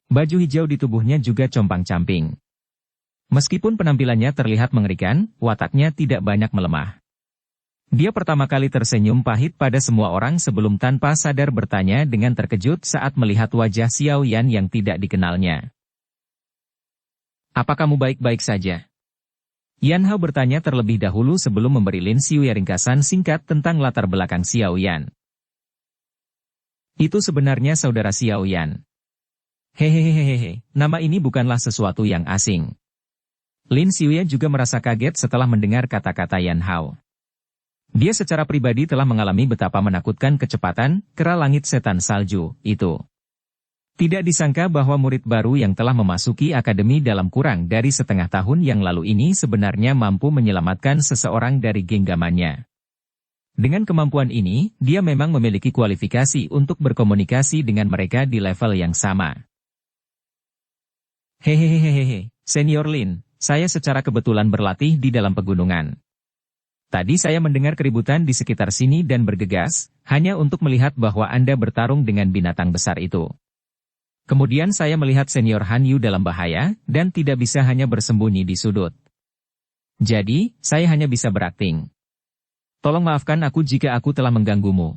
Baju hijau di tubuhnya juga compang-camping. Meskipun penampilannya terlihat mengerikan, wataknya tidak banyak melemah. Dia pertama kali tersenyum pahit pada semua orang sebelum tanpa sadar bertanya dengan terkejut saat melihat wajah Xiao Yan yang tidak dikenalnya. "Apa kamu baik-baik saja?" Yan Hao bertanya terlebih dahulu sebelum memberi Lin Xiuya ringkasan singkat tentang latar belakang Xiao Yan. "Itu sebenarnya saudara Xiao Yan." "Hehehehehe, nama ini bukanlah sesuatu yang asing." Lin Xiuya juga merasa kaget setelah mendengar kata-kata Yan Hao. Dia secara pribadi telah mengalami betapa menakutkan kecepatan kera langit setan salju itu. Tidak disangka bahwa murid baru yang telah memasuki akademi dalam kurang dari setengah tahun yang lalu ini sebenarnya mampu menyelamatkan seseorang dari genggamannya. Dengan kemampuan ini, dia memang memiliki kualifikasi untuk berkomunikasi dengan mereka di level yang sama. "Hehehehehe, Senior Lin, saya secara kebetulan berlatih di dalam pegunungan. Tadi saya mendengar keributan di sekitar sini dan bergegas, hanya untuk melihat bahwa Anda bertarung dengan binatang besar itu. Kemudian saya melihat Senior Han Yu dalam bahaya, dan tidak bisa hanya bersembunyi di sudut. Jadi, saya hanya bisa berakting. Tolong maafkan aku jika aku telah mengganggumu."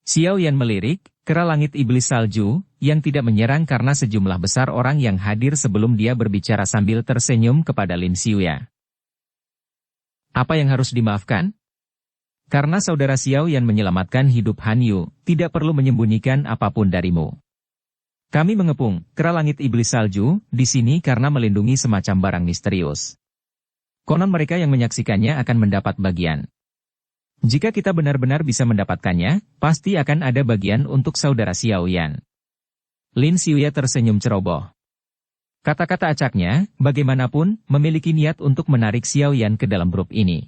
Xiao Yan melirik, kera langit iblis salju, yang tidak menyerang karena sejumlah besar orang yang hadir sebelum dia berbicara sambil tersenyum kepada Lin Xiuya. "Apa yang harus dimaafkan? Karena saudara Xiao Yan menyelamatkan hidup Han Yu, tidak perlu menyembunyikan apapun darimu. Kami mengepung kera langit iblis salju di sini karena melindungi semacam barang misterius. Konon mereka yang menyaksikannya akan mendapat bagian. Jika kita benar-benar bisa mendapatkannya, pasti akan ada bagian untuk saudara Xiao Yan." Lin Xiuya tersenyum ceroboh. Kata-kata acaknya, bagaimanapun, memiliki niat untuk menarik Xiao Yan ke dalam grup ini.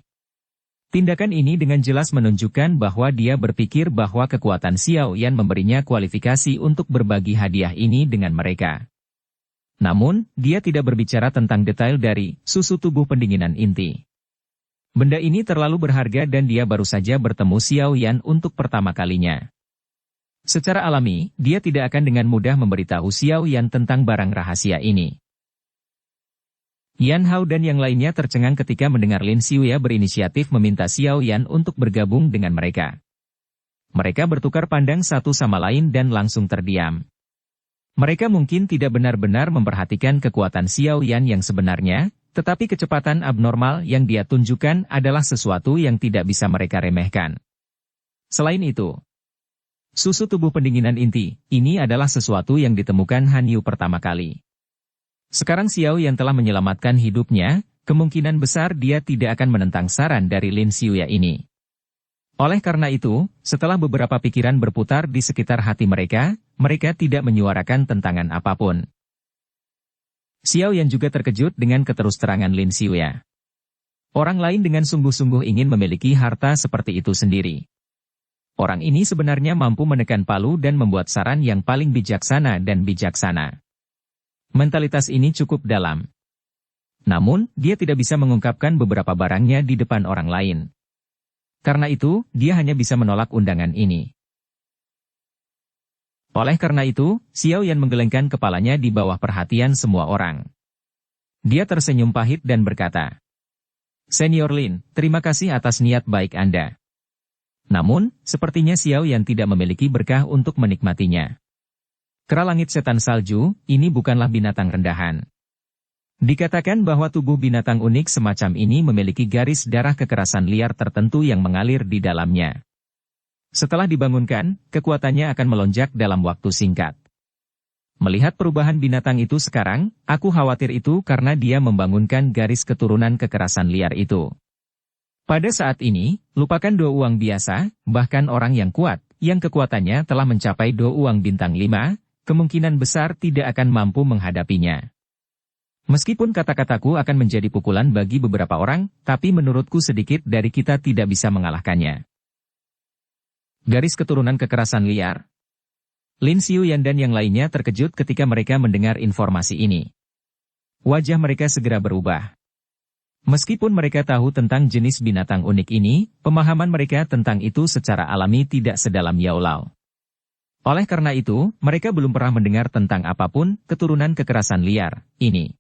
Tindakan ini dengan jelas menunjukkan bahwa dia berpikir bahwa kekuatan Xiao Yan memberinya kualifikasi untuk berbagi hadiah ini dengan mereka. Namun, dia tidak berbicara tentang detail dari susu tubuh pendinginan inti. Benda ini terlalu berharga dan dia baru saja bertemu Xiao Yan untuk pertama kalinya. Secara alami, dia tidak akan dengan mudah memberitahu Xiao Yan tentang barang rahasia ini. Yan Hao dan yang lainnya tercengang ketika mendengar Lin Xiuya berinisiatif meminta Xiao Yan untuk bergabung dengan mereka. Mereka bertukar pandang satu sama lain dan langsung terdiam. Mereka mungkin tidak benar-benar memperhatikan kekuatan Xiao Yan yang sebenarnya, tetapi kecepatan abnormal yang dia tunjukkan adalah sesuatu yang tidak bisa mereka remehkan. Selain itu, susu tubuh pendinginan inti, ini adalah sesuatu yang ditemukan Han Yu pertama kali. Sekarang Xiao Yan telah menyelamatkan hidupnya, kemungkinan besar dia tidak akan menentang saran dari Lin Xiuya ini. Oleh karena itu, setelah beberapa pikiran berputar di sekitar hati mereka, mereka tidak menyuarakan tentangan apapun. Xiao Yan juga terkejut dengan keterus-terangan Lin Xiuya. Orang lain dengan sungguh-sungguh ingin memiliki harta seperti itu sendiri. Orang ini sebenarnya mampu menekan palu dan membuat saran yang paling bijaksana dan bijaksana. Mentalitas ini cukup dalam. Namun, dia tidak bisa mengungkapkan beberapa barangnya di depan orang lain. Karena itu, dia hanya bisa menolak undangan ini. Oleh karena itu, Xiao Yan menggelengkan kepalanya di bawah perhatian semua orang. Dia tersenyum pahit dan berkata, "Senior Lin, terima kasih atas niat baik Anda." Namun, sepertinya Xiao Yan tidak memiliki berkah untuk menikmatinya. Kera langit setan salju, ini bukanlah binatang rendahan. Dikatakan bahwa tubuh binatang unik semacam ini memiliki garis darah kekerasan liar tertentu yang mengalir di dalamnya. Setelah dibangunkan, kekuatannya akan melonjak dalam waktu singkat. Melihat perubahan binatang itu sekarang, aku khawatir itu karena dia membangunkan garis keturunan kekerasan liar itu. Pada saat ini, lupakan Do Uang biasa, bahkan orang yang kuat, yang kekuatannya telah mencapai Do Uang bintang 5, kemungkinan besar tidak akan mampu menghadapinya. Meskipun kata-kataku akan menjadi pukulan bagi beberapa orang, tapi menurutku sedikit dari kita tidak bisa mengalahkannya. Garis keturunan kekerasan liar. Lin Xiuyan dan yang lainnya terkejut ketika mereka mendengar informasi ini. Wajah mereka segera berubah. Meskipun mereka tahu tentang jenis binatang unik ini, pemahaman mereka tentang itu secara alami tidak sedalam Yao Lao. Oleh karena itu, mereka belum pernah mendengar tentang apapun keturunan kekerasan liar ini.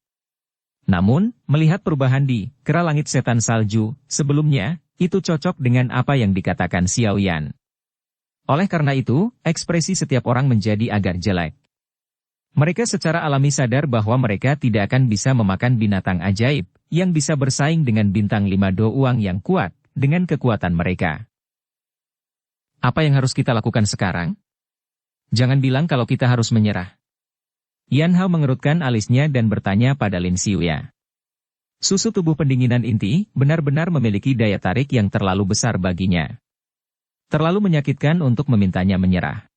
Namun, melihat perubahan di kera langit setan salju sebelumnya, itu cocok dengan apa yang dikatakan Xiao Yan. Oleh karena itu, ekspresi setiap orang menjadi agak jelek. Mereka secara alami sadar bahwa mereka tidak akan bisa memakan binatang ajaib, yang bisa bersaing dengan bintang 5 Do Uang yang kuat, dengan kekuatan mereka. Apa yang harus kita lakukan sekarang? Jangan bilang kalau kita harus menyerah. Yan Hao mengerutkan alisnya dan bertanya pada Lin Xiuya. Susu tubuh pendinginan inti benar-benar memiliki daya tarik yang terlalu besar baginya. Terlalu menyakitkan untuk memintanya menyerah.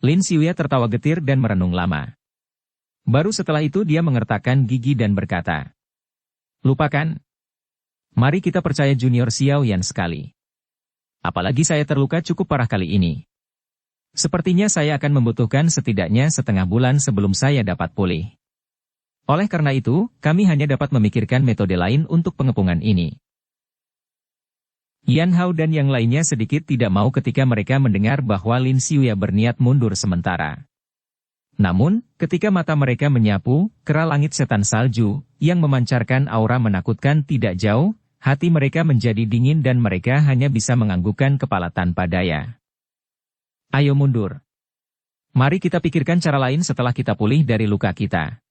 Lin Xiuya tertawa getir dan merenung lama. Baru setelah itu dia mengertakkan gigi dan berkata, "Lupakan. Mari kita percaya Junior Xiao Yan sekali. Apalagi saya terluka cukup parah kali ini. Sepertinya saya akan membutuhkan setidaknya setengah bulan sebelum saya dapat pulih. Oleh karena itu, kami hanya dapat memikirkan metode lain untuk pengepungan ini." Yan Hao dan yang lainnya sedikit tidak mau ketika mereka mendengar bahwa Lin Xiuya berniat mundur sementara. Namun, ketika mata mereka menyapu, kera langit setan salju, yang memancarkan aura menakutkan tidak jauh, hati mereka menjadi dingin dan mereka hanya bisa menganggukkan kepala tanpa daya. Ayo mundur. Mari kita pikirkan cara lain setelah kita pulih dari luka kita.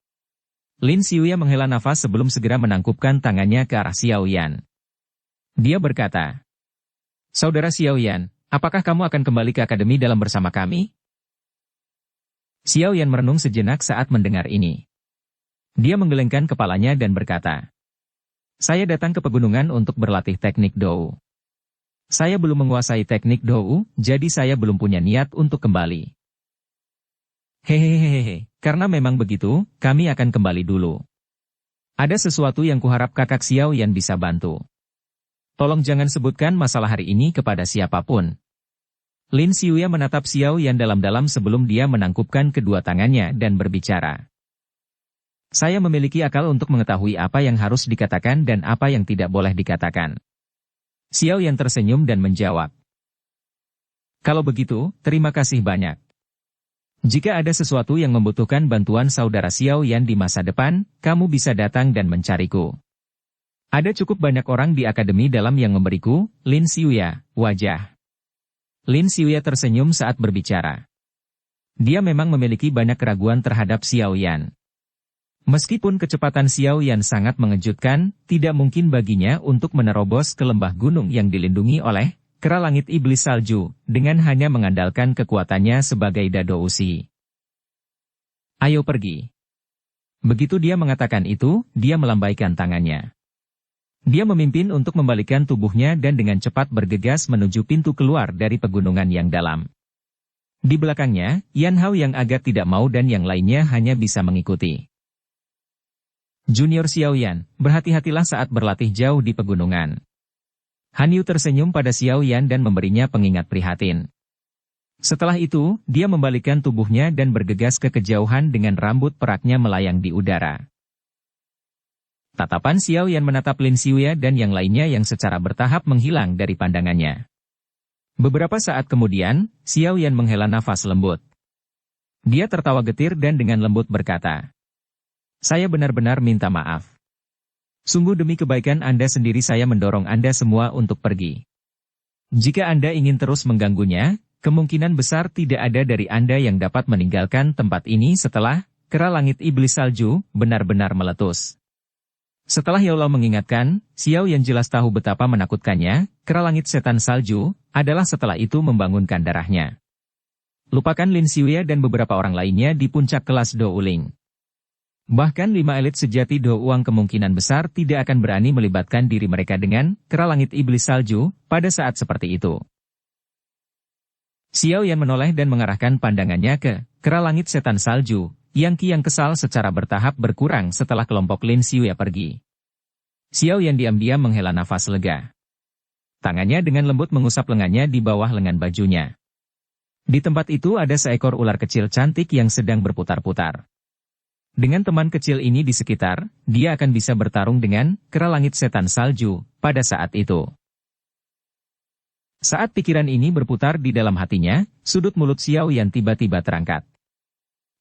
Lin Xiuya menghela nafas sebelum segera menangkupkan tangannya ke arah Xiao Yan. Dia berkata, "Saudara Xiao Yan, apakah kamu akan kembali ke akademi dalam bersama kami?" Xiao Yan merenung sejenak saat mendengar ini. Dia menggelengkan kepalanya dan berkata, "Saya datang ke pegunungan untuk berlatih teknik Dou. Saya belum menguasai teknik Dou, jadi saya belum punya niat untuk kembali." "Hehehehe, karena memang begitu, kami akan kembali dulu. Ada sesuatu yang kuharap kakak Xiao Yan bisa bantu. Tolong jangan sebutkan masalah hari ini kepada siapapun." Lin Xiuya menatap Xiao Yan dalam-dalam sebelum dia menangkupkan kedua tangannya dan berbicara. Saya memiliki akal untuk mengetahui apa yang harus dikatakan dan apa yang tidak boleh dikatakan. Xiao Yan tersenyum dan menjawab. Kalau begitu, terima kasih banyak. Jika ada sesuatu yang membutuhkan bantuan saudara Xiao Yan di masa depan, kamu bisa datang dan mencariku. Ada cukup banyak orang di akademi dalam yang memberiku, Lin Xiuya, wajah. Lin Xiuya tersenyum saat berbicara. Dia memang memiliki banyak keraguan terhadap Xiao Yan. Meskipun kecepatan Xiao Yan sangat mengejutkan, tidak mungkin baginya untuk menerobos ke lembah gunung yang dilindungi oleh kera langit iblis salju, dengan hanya mengandalkan kekuatannya sebagai dado usi. Ayo pergi. Begitu dia mengatakan itu, dia melambaikan tangannya. Dia memimpin untuk membalikkan tubuhnya dan dengan cepat bergegas menuju pintu keluar dari pegunungan yang dalam. Di belakangnya, Yan Hao yang agak tidak mau dan yang lainnya hanya bisa mengikuti. Junior Xiao Yan, berhati-hatilah saat berlatih jauh di pegunungan. Han Yu tersenyum pada Xiao Yan dan memberinya pengingat prihatin. Setelah itu, dia membalikkan tubuhnya dan bergegas ke kejauhan dengan rambut peraknya melayang di udara. Tatapan Xiao Yan menatap Lin Xiuya dan yang lainnya yang secara bertahap menghilang dari pandangannya. Beberapa saat kemudian, Xiao Yan menghela nafas lembut. Dia tertawa getir dan dengan lembut berkata, "Saya benar-benar minta maaf. Sungguh demi kebaikan Anda sendiri saya mendorong Anda semua untuk pergi. Jika Anda ingin terus mengganggunya, kemungkinan besar tidak ada dari Anda yang dapat meninggalkan tempat ini setelah kera langit iblis salju benar-benar meletus." Setelah Yao Lao mengingatkan, Xiao yang jelas tahu betapa menakutkannya, kera langit setan salju, adalah setelah itu membangunkan darahnya. Lupakan Lin Xiuya dan beberapa orang lainnya di puncak kelas Do Uling. Bahkan 5 elit sejati Do Uang kemungkinan besar tidak akan berani melibatkan diri mereka dengan kera langit iblis salju pada saat seperti itu. Xiao Yan menoleh dan mengarahkan pandangannya ke kera langit setan salju, yang kian kesal secara bertahap berkurang setelah kelompok Lin Xiuya pergi. Xiao Yan diam-diam menghela nafas lega. Tangannya dengan lembut mengusap lengannya di bawah lengan bajunya. Di tempat itu ada seekor ular kecil cantik yang sedang berputar-putar. Dengan teman kecil ini di sekitar, dia akan bisa bertarung dengan kera langit setan salju pada saat itu. Saat pikiran ini berputar di dalam hatinya, sudut mulut Xiao Yan tiba-tiba terangkat.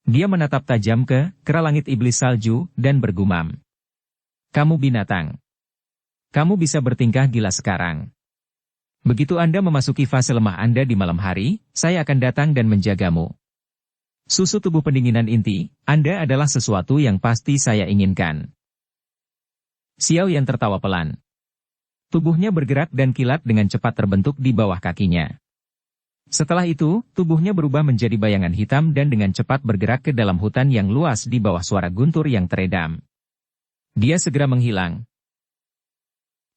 Dia menatap tajam ke kera langit iblis salju dan bergumam. "Kamu binatang. Kamu bisa bertingkah gila sekarang. Begitu Anda memasuki fase lemah Anda di malam hari, saya akan datang dan menjagamu. Susu tubuh pendinginan inti, Anda adalah sesuatu yang pasti saya inginkan." Xiao Yan tertawa pelan. Tubuhnya bergerak dan kilat dengan cepat terbentuk di bawah kakinya. Setelah itu, tubuhnya berubah menjadi bayangan hitam dan dengan cepat bergerak ke dalam hutan yang luas di bawah suara guntur yang teredam. Dia segera menghilang.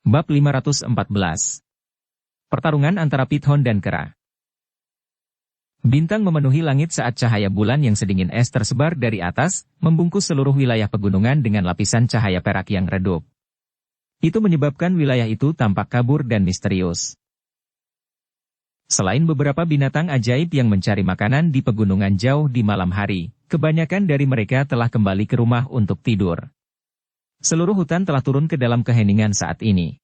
Bab 514. Pertarungan antara Pithon dan kera. Bintang memenuhi langit saat cahaya bulan yang sedingin es tersebar dari atas, membungkus seluruh wilayah pegunungan dengan lapisan cahaya perak yang redup. Itu menyebabkan wilayah itu tampak kabur dan misterius. Selain beberapa binatang ajaib yang mencari makanan di pegunungan jauh di malam hari, kebanyakan dari mereka telah kembali ke rumah untuk tidur. Seluruh hutan telah turun ke dalam keheningan saat ini.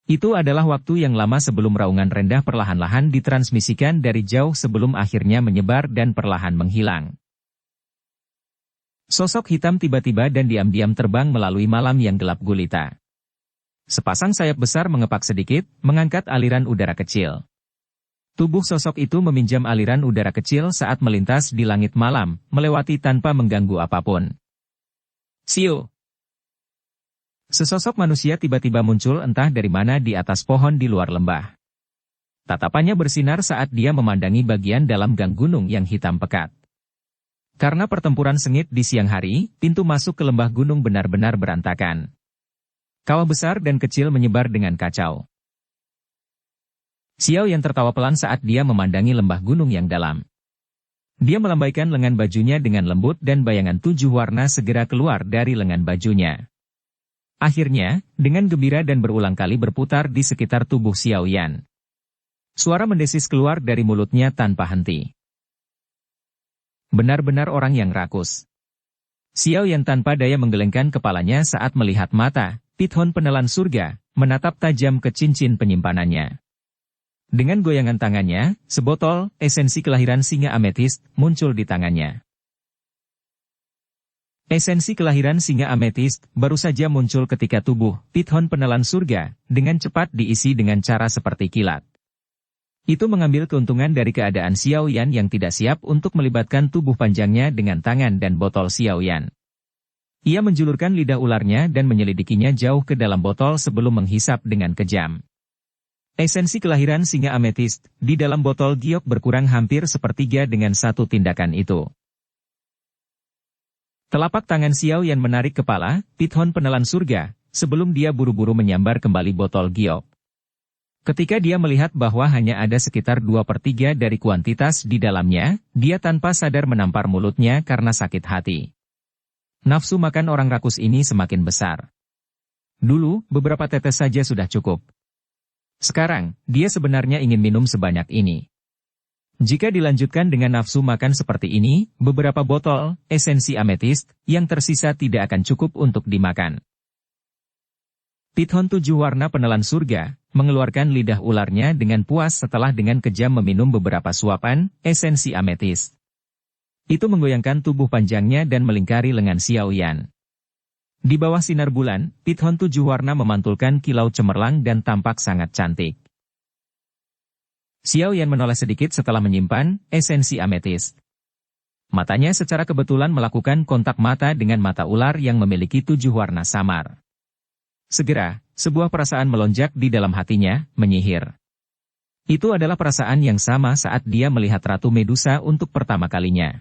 Itu adalah waktu yang lama sebelum raungan rendah perlahan-lahan ditransmisikan dari jauh sebelum akhirnya menyebar dan perlahan menghilang. Sosok hitam tiba-tiba dan diam-diam terbang melalui malam yang gelap gulita. Sepasang sayap besar mengepak sedikit, mengangkat aliran udara kecil. Tubuh sosok itu meminjam aliran udara kecil saat melintas di langit malam, melewati tanpa mengganggu apapun. Siu! Sesosok manusia tiba-tiba muncul entah dari mana di atas pohon di luar lembah. Tatapannya bersinar saat dia memandangi bagian dalam gang gunung yang hitam pekat. Karena pertempuran sengit di siang hari, pintu masuk ke lembah gunung benar-benar berantakan. Kawah besar dan kecil menyebar dengan kacau. Xiao yang tertawa pelan saat dia memandangi lembah gunung yang dalam. Dia melambaikan lengan bajunya dengan lembut dan bayangan 7 warna segera keluar dari lengan bajunya. Akhirnya, dengan gembira dan berulang kali berputar di sekitar tubuh Xiao Yan. Suara mendesis keluar dari mulutnya tanpa henti. Benar-benar orang yang rakus. Xiao Yan tanpa daya menggelengkan kepalanya saat melihat mata Pithon penelan surga, menatap tajam ke cincin penyimpanannya. Dengan goyangan tangannya, sebotol esensi kelahiran singa ametist muncul di tangannya. Esensi kelahiran singa ametist baru saja muncul ketika tubuh Pithon penelan surga dengan cepat diisi dengan cara seperti kilat. Itu mengambil keuntungan dari keadaan Xiao Yan yang tidak siap untuk melibatkan tubuh panjangnya dengan tangan dan botol Xiao Yan. Ia menjulurkan lidah ularnya dan menyelidikinya jauh ke dalam botol sebelum menghisap dengan kejam. Esensi kelahiran singa ametist di dalam botol giok berkurang hampir sepertiga dengan satu tindakan itu. Telapak tangan Xiao Yan menarik kepala Pithon penelan surga, sebelum dia buru-buru menyambar kembali botol giok. Ketika dia melihat bahwa hanya ada sekitar 2/3 dari kuantitas di dalamnya, dia tanpa sadar menampar mulutnya karena sakit hati. Nafsu makan orang rakus ini semakin besar. Dulu, beberapa tetes saja sudah cukup. Sekarang, dia sebenarnya ingin minum sebanyak ini. Jika dilanjutkan dengan nafsu makan seperti ini, beberapa botol esensi ametist yang tersisa tidak akan cukup untuk dimakan. Pithon 7 warna penelan surga mengeluarkan lidah ularnya dengan puas setelah dengan kejam meminum beberapa suapan esensi ametist. Itu menggoyangkan tubuh panjangnya dan melingkari lengan Xiao Yan. Di bawah sinar bulan, Pithon 7 warna memantulkan kilau cemerlang dan tampak sangat cantik. Xiao Yan menoleh sedikit setelah menyimpan esensi ametist. Matanya secara kebetulan melakukan kontak mata dengan mata ular yang memiliki 7 warna samar. Segera, sebuah perasaan melonjak di dalam hatinya, menyihir. Itu adalah perasaan yang sama saat dia melihat Ratu Medusa untuk pertama kalinya.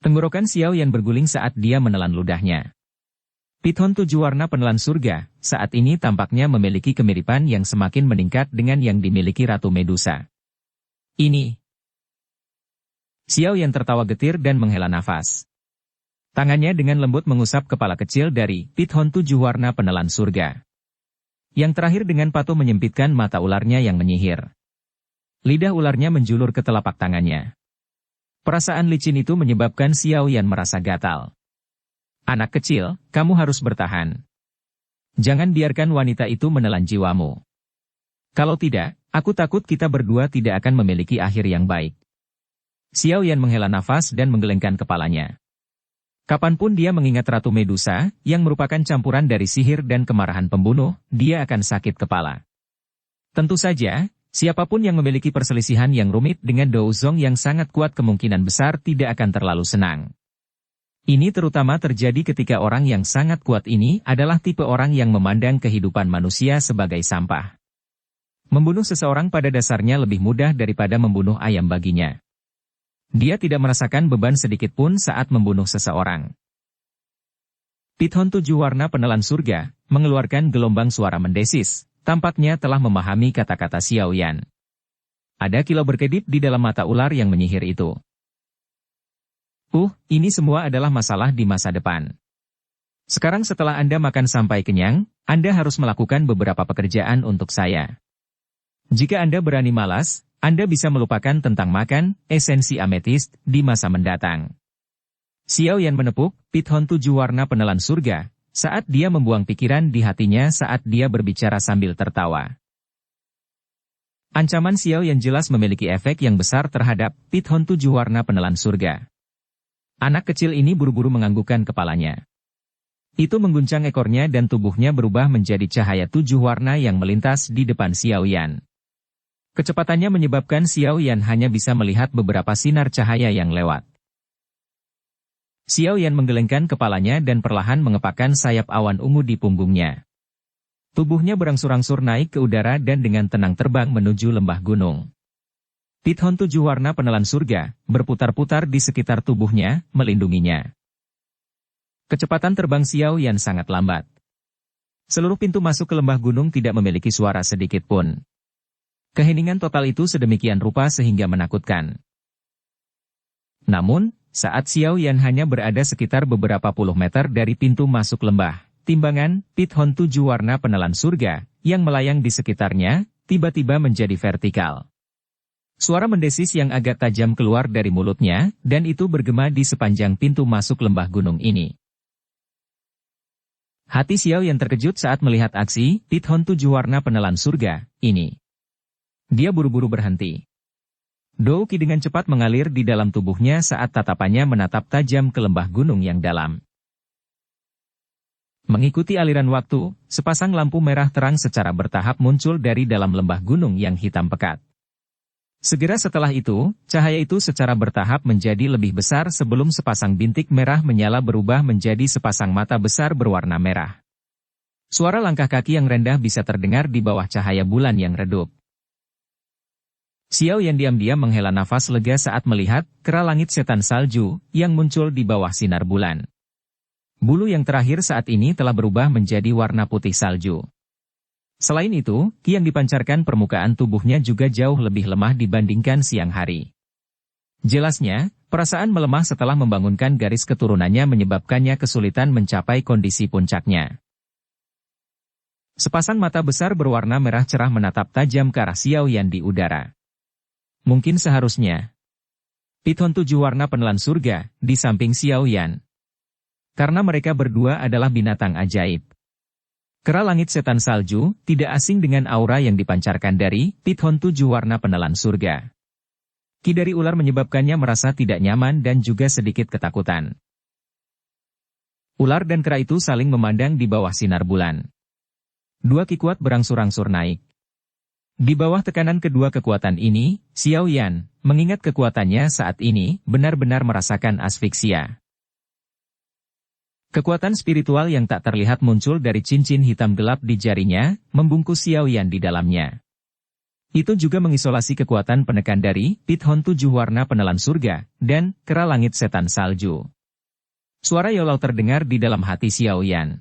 Tenggorokan Xiao Yan berguling saat dia menelan ludahnya. Pithon 7 warna penelan surga, saat ini tampaknya memiliki kemiripan yang semakin meningkat dengan yang dimiliki Ratu Medusa. Ini. Xiao Yan tertawa getir dan menghela nafas. Tangannya dengan lembut mengusap kepala kecil dari Pithon 7 warna penelan surga. Yang terakhir dengan patuh menyempitkan mata ularnya yang menyihir. Lidah ularnya menjulur ke telapak tangannya. Perasaan licin itu menyebabkan Xiao Yan merasa gatal. Anak kecil, kamu harus bertahan. Jangan biarkan wanita itu menelan jiwamu. Kalau tidak, aku takut kita berdua tidak akan memiliki akhir yang baik. Xiao Yan menghela nafas dan menggelengkan kepalanya. Kapanpun dia mengingat Ratu Medusa, yang merupakan campuran dari sihir dan kemarahan pembunuh, dia akan sakit kepala. Tentu saja, siapapun yang memiliki perselisihan yang rumit dengan Dou Zong yang sangat kuat kemungkinan besar tidak akan terlalu senang. Ini terutama terjadi ketika orang yang sangat kuat ini adalah tipe orang yang memandang kehidupan manusia sebagai sampah. Membunuh seseorang pada dasarnya lebih mudah daripada membunuh ayam baginya. Dia tidak merasakan beban sedikit pun saat membunuh seseorang. Pithon 7 warna penelan surga mengeluarkan gelombang suara mendesis. Tampaknya telah memahami kata-kata Xiao Yan. Ada kilau berkedip di dalam mata ular yang menyihir itu. Ini semua adalah masalah di masa depan. Sekarang setelah Anda makan sampai kenyang, Anda harus melakukan beberapa pekerjaan untuk saya. Jika Anda berani malas, Anda bisa melupakan tentang makan esensi ametist di masa mendatang. Xiao Yan menepuk Pithon 7 warna penelan surga, saat dia membuang pikiran di hatinya saat dia berbicara sambil tertawa. Ancaman Xiao Yan jelas memiliki efek yang besar terhadap Pithon 7 warna penelan surga. Anak kecil ini buru-buru menganggukkan kepalanya. Itu mengguncang ekornya dan tubuhnya berubah menjadi cahaya 7 warna yang melintas di depan Xiao Yan. Kecepatannya menyebabkan Xiao Yan hanya bisa melihat beberapa sinar cahaya yang lewat. Xiao Yan menggelengkan kepalanya dan perlahan mengepakkan sayap awan ungu di punggungnya. Tubuhnya berangsur-angsur naik ke udara dan dengan tenang terbang menuju lembah gunung. Pithon 7 warna penelan surga berputar-putar di sekitar tubuhnya, melindunginya. Kecepatan terbang Xiao Yan sangat lambat. Seluruh pintu masuk ke lembah gunung tidak memiliki suara sedikit pun. Keheningan total itu sedemikian rupa sehingga menakutkan. Namun, saat Xiao Yan hanya berada sekitar beberapa puluh meter dari pintu masuk lembah, timbangan Pithon 7 warna penelan surga yang melayang di sekitarnya tiba-tiba menjadi vertikal. Suara mendesis yang agak tajam keluar dari mulutnya, dan itu bergema di sepanjang pintu masuk lembah gunung ini. Hati Xiao yang terkejut saat melihat aksi Pithon 7 warna penelan surga ini. Dia buru-buru berhenti. Dou Qi dengan cepat mengalir di dalam tubuhnya saat tatapannya menatap tajam ke lembah gunung yang dalam. Mengikuti aliran waktu, sepasang lampu merah terang secara bertahap muncul dari dalam lembah gunung yang hitam pekat. Segera setelah itu, cahaya itu secara bertahap menjadi lebih besar sebelum sepasang bintik merah menyala berubah menjadi sepasang mata besar berwarna merah. Suara langkah kaki yang rendah bisa terdengar di bawah cahaya bulan yang redup. Xiao Yan diam-diam menghela nafas lega saat melihat kera langit setan salju yang muncul di bawah sinar bulan. Bulu yang terakhir saat ini telah berubah menjadi warna putih salju. Selain itu, Qi yang dipancarkan permukaan tubuhnya juga jauh lebih lemah dibandingkan siang hari. Jelasnya, perasaan melemah setelah membangunkan garis keturunannya menyebabkannya kesulitan mencapai kondisi puncaknya. Sepasang mata besar berwarna merah cerah menatap tajam ke arah Xiao Yan di udara. Mungkin seharusnya Pithon 7 warna penelan surga di samping Xiao Yan. Karena mereka berdua adalah binatang ajaib. Kera langit setan salju tidak asing dengan aura yang dipancarkan dari Pithon 7 warna penelan surga. Qi dari ular menyebabkannya merasa tidak nyaman dan juga sedikit ketakutan. Ular dan kera itu saling memandang di bawah sinar bulan. Dua Qi kuat berangsur-angsur naik. Di bawah tekanan kedua kekuatan ini, Xiao Yan, mengingat kekuatannya saat ini, benar-benar merasakan asfiksia. Kekuatan spiritual yang tak terlihat muncul dari cincin hitam gelap di jarinya, membungkus Xiao Yan di dalamnya. Itu juga mengisolasi kekuatan penekan dari Pithon 7 warna penelan surga, dan kera langit setan salju. Suara Yolau terdengar di dalam hati Xiao Yan.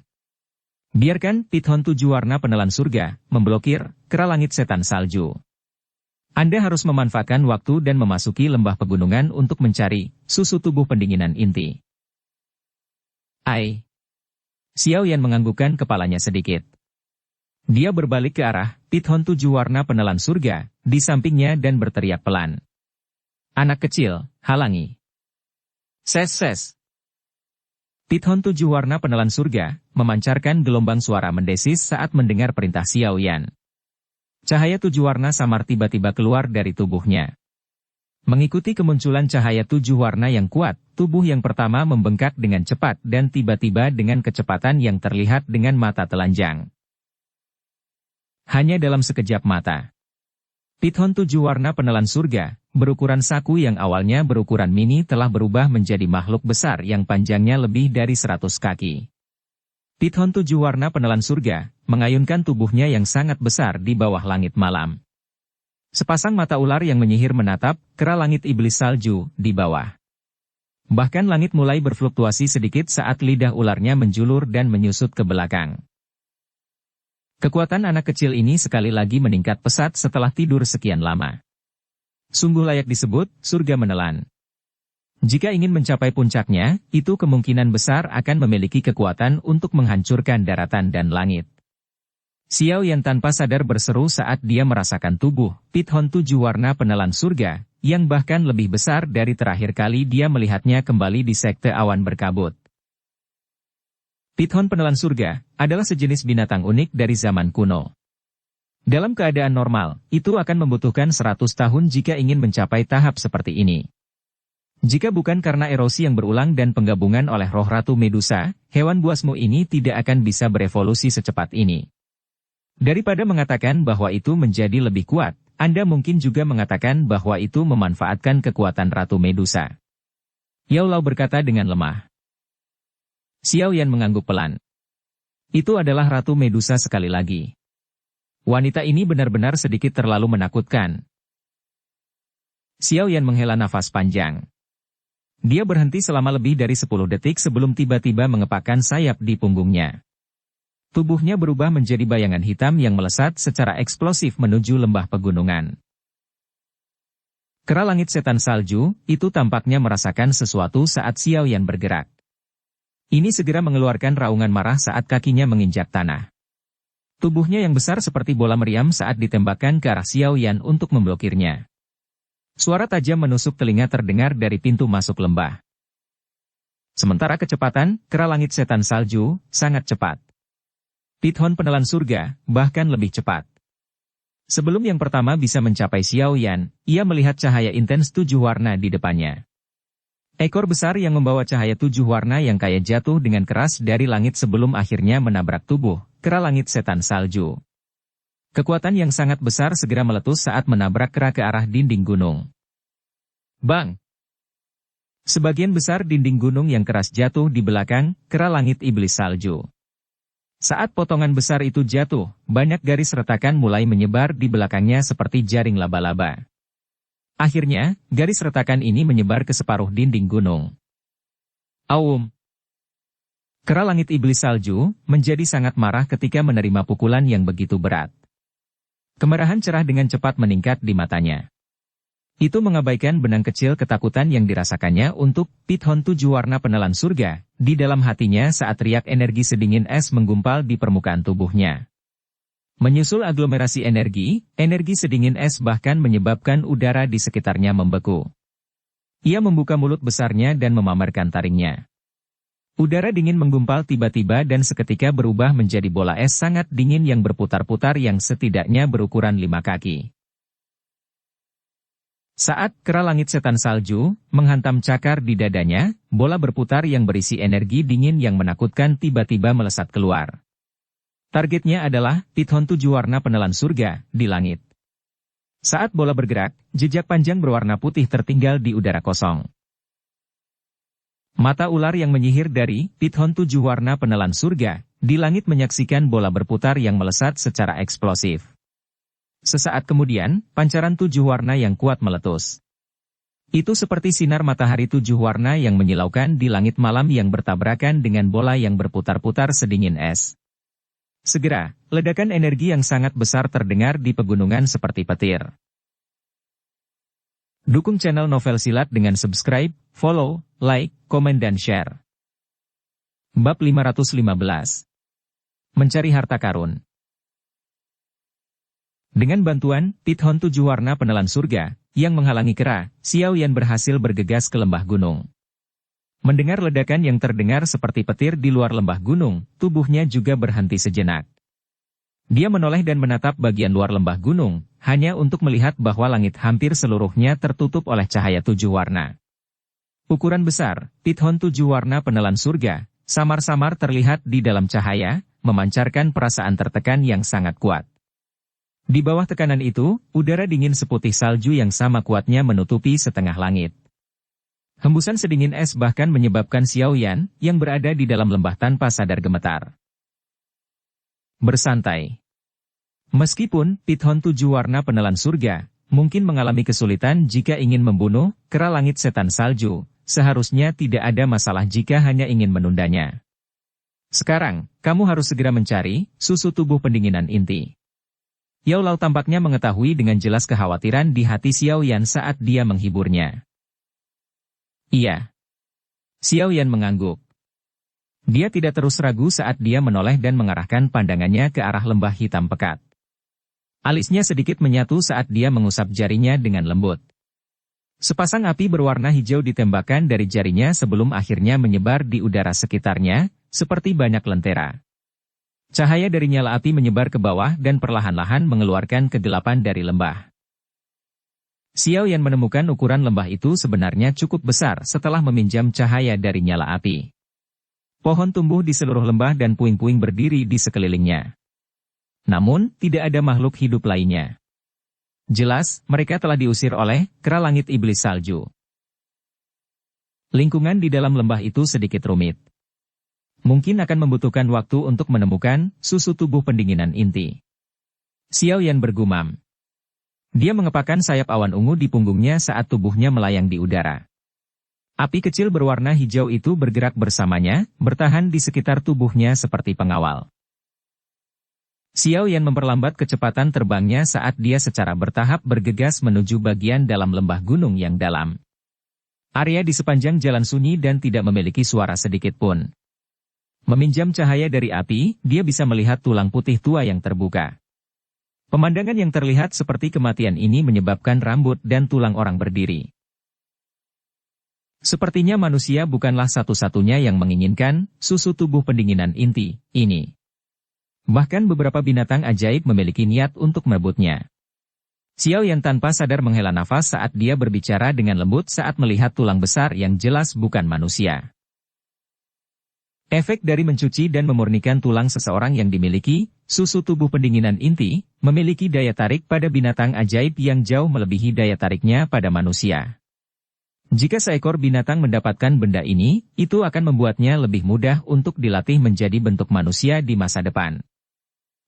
Biarkan Pithon 7 warna penelan surga memblokir kera langit setan salju. Anda harus memanfaatkan waktu dan memasuki lembah pegunungan untuk mencari susu tubuh pendinginan inti. Xiao Yan menganggukkan kepalanya sedikit. Dia berbalik ke arah Pithon 7 warna penelan surga di sampingnya dan berteriak pelan. Anak kecil, halangi. Ses. Pithon 7 warna penelan surga memancarkan gelombang suara mendesis saat mendengar perintah Xiao Yan. Cahaya 7 warna samar tiba-tiba keluar dari tubuhnya. Mengikuti kemunculan cahaya 7 warna yang kuat, tubuh yang pertama membengkak dengan cepat dan tiba-tiba dengan kecepatan yang terlihat dengan mata telanjang. Hanya dalam sekejap mata. Pithon 7 warna penelan surga, berukuran saku yang awalnya berukuran mini telah berubah menjadi makhluk besar yang panjangnya lebih dari 100 kaki. Pithon 7 warna penelan surga, mengayunkan tubuhnya yang sangat besar di bawah langit malam. Sepasang mata ular yang menyihir menatap kera langit iblis salju di bawah. Bahkan langit mulai berfluktuasi sedikit saat lidah ularnya menjulur dan menyusut ke belakang. Kekuatan anak kecil ini sekali lagi meningkat pesat setelah tidur sekian lama. Sungguh layak disebut surga menelan. Jika ingin mencapai puncaknya, itu kemungkinan besar akan memiliki kekuatan untuk menghancurkan daratan dan langit. Xiao Yan tanpa sadar berseru saat dia merasakan tubuh Pithon 7 warna penelan surga, yang bahkan lebih besar dari terakhir kali dia melihatnya kembali di sekte awan berkabut. Pithon penelan surga adalah sejenis binatang unik dari zaman kuno. Dalam keadaan normal, itu akan membutuhkan 100 tahun jika ingin mencapai tahap seperti ini. Jika bukan karena erosi yang berulang dan penggabungan oleh roh Ratu Medusa, hewan buasmu ini tidak akan bisa berevolusi secepat ini. Daripada mengatakan bahwa itu menjadi lebih kuat, Anda mungkin juga mengatakan bahwa itu memanfaatkan kekuatan Ratu Medusa. Yao Lao berkata dengan lemah. Xiao Yan mengangguk pelan. Itu adalah Ratu Medusa sekali lagi. Wanita ini benar-benar sedikit terlalu menakutkan. Xiao Yan menghela nafas panjang. Dia berhenti selama lebih dari 10 detik sebelum tiba-tiba mengepakkan sayap di punggungnya. Tubuhnya berubah menjadi bayangan hitam yang melesat secara eksplosif menuju lembah pegunungan. Kera langit setan salju, itu tampaknya merasakan sesuatu saat Xiao Yan bergerak. Ini segera mengeluarkan raungan marah saat kakinya menginjak tanah. Tubuhnya yang besar seperti bola meriam saat ditembakkan ke arah Xiao Yan untuk memblokirnya. Suara tajam menusuk telinga terdengar dari pintu masuk lembah. Sementara kecepatan kera langit setan salju sangat cepat. Pithon penelan surga bahkan lebih cepat. Sebelum yang pertama bisa mencapai Xiao Yan, ia melihat cahaya intens 7 warna di depannya. Ekor besar yang membawa cahaya 7 warna yang kaya jatuh dengan keras dari langit sebelum akhirnya menabrak tubuh kera langit setan salju. Kekuatan yang sangat besar segera meletus saat menabrak kera ke arah dinding gunung. Bang! Sebagian besar dinding gunung yang keras jatuh di belakang kera langit iblis salju. Saat potongan besar itu jatuh, banyak garis retakan mulai menyebar di belakangnya seperti jaring laba-laba. Akhirnya, garis retakan ini menyebar ke separuh dinding gunung. Aum! Kera langit iblis salju menjadi sangat marah ketika menerima pukulan yang begitu berat. Kemerahan cerah dengan cepat meningkat di matanya. Itu mengabaikan benang kecil ketakutan yang dirasakannya untuk Pithon 7 warna penelan surga di dalam hatinya saat riak energi sedingin es menggumpal di permukaan tubuhnya. Menyusul aglomerasi energi sedingin es bahkan menyebabkan udara di sekitarnya membeku. Ia membuka mulut besarnya dan memamerkan taringnya. Udara dingin menggumpal tiba-tiba dan seketika berubah menjadi bola es sangat dingin yang berputar-putar yang setidaknya berukuran 5 kaki. Saat kera langit setan salju menghantam cakar di dadanya, bola berputar yang berisi energi dingin yang menakutkan tiba-tiba melesat keluar. Targetnya adalah Pithon 7 warna penelan surga di langit. Saat bola bergerak, jejak panjang berwarna putih tertinggal di udara kosong. Mata ular yang menyihir dari Pithon 7 warna penelan surga di langit menyaksikan bola berputar yang melesat secara eksplosif. Sesaat kemudian, pancaran 7 warna yang kuat meletus. Itu seperti sinar matahari 7 warna yang menyilaukan di langit malam yang bertabrakan dengan bola yang berputar-putar sedingin es. Segera, ledakan energi yang sangat besar terdengar di pegunungan seperti petir. Dukung channel Novel Silat dengan subscribe, follow, like, komen dan share. Bab 515. Mencari harta karun. Dengan bantuan Pithon 7 warna penelan surga yang menghalangi kera, Xiao Yan berhasil bergegas ke lembah gunung. Mendengar ledakan yang terdengar seperti petir di luar lembah gunung, tubuhnya juga berhenti sejenak. Dia menoleh dan menatap bagian luar lembah gunung, hanya untuk melihat bahwa langit hampir seluruhnya tertutup oleh cahaya 7 warna. Ukuran besar, Pithon 7 warna penelan surga, samar-samar terlihat di dalam cahaya, memancarkan perasaan tertekan yang sangat kuat. Di bawah tekanan itu, udara dingin seputih salju yang sama kuatnya menutupi setengah langit. Hembusan sedingin es bahkan menyebabkan Xiao Yan yang berada di dalam lembah tanpa sadar gemetar. Bersantai. Meskipun Pithon 7 warna penelan surga mungkin mengalami kesulitan jika ingin membunuh kera langit setan salju, seharusnya tidak ada masalah jika hanya ingin menundanya. Sekarang, kamu harus segera mencari susu tubuh pendinginan inti. Yao Lao tampaknya mengetahui dengan jelas kekhawatiran di hati Xiao Yan saat dia menghiburnya. Iya. Xiao Yan mengangguk. Dia tidak terus ragu saat dia menoleh dan mengarahkan pandangannya ke arah lembah hitam pekat. Alisnya sedikit menyatu saat dia mengusap jarinya dengan lembut. Sepasang api berwarna hijau ditembakkan dari jarinya sebelum akhirnya menyebar di udara sekitarnya, seperti banyak lentera. Cahaya dari nyala api menyebar ke bawah dan perlahan-lahan mengeluarkan kegelapan dari lembah. Xiao Yan menemukan ukuran lembah itu sebenarnya cukup besar setelah meminjam cahaya dari nyala api. Pohon tumbuh di seluruh lembah dan puing-puing berdiri di sekelilingnya. Namun, tidak ada makhluk hidup lainnya. Jelas, mereka telah diusir oleh kera langit iblis salju. Lingkungan di dalam lembah itu sedikit rumit. Mungkin akan membutuhkan waktu untuk menemukan susu tubuh pendinginan inti. Xiao Yan bergumam. Dia mengepakkan sayap awan ungu di punggungnya saat tubuhnya melayang di udara. Api kecil berwarna hijau itu bergerak bersamanya, bertahan di sekitar tubuhnya seperti pengawal. Xiao Yan memperlambat kecepatan terbangnya saat dia secara bertahap bergegas menuju bagian dalam lembah gunung yang dalam. Area di sepanjang jalan sunyi dan tidak memiliki suara sedikit pun. Meminjam cahaya dari api, dia bisa melihat tulang putih tua yang terbuka. Pemandangan yang terlihat seperti kematian ini menyebabkan rambut dan tulang orang berdiri. Sepertinya manusia bukanlah satu-satunya yang menginginkan susu tubuh pendinginan inti ini. Bahkan beberapa binatang ajaib memiliki niat untuk merebutnya. Xiao Yan tanpa sadar menghela nafas saat dia berbicara dengan lembut saat melihat tulang besar yang jelas bukan manusia. Efek dari mencuci dan memurnikan tulang seseorang yang dimiliki, susu tubuh pendinginan inti, memiliki daya tarik pada binatang ajaib yang jauh melebihi daya tariknya pada manusia. Jika seekor binatang mendapatkan benda ini, itu akan membuatnya lebih mudah untuk dilatih menjadi bentuk manusia di masa depan.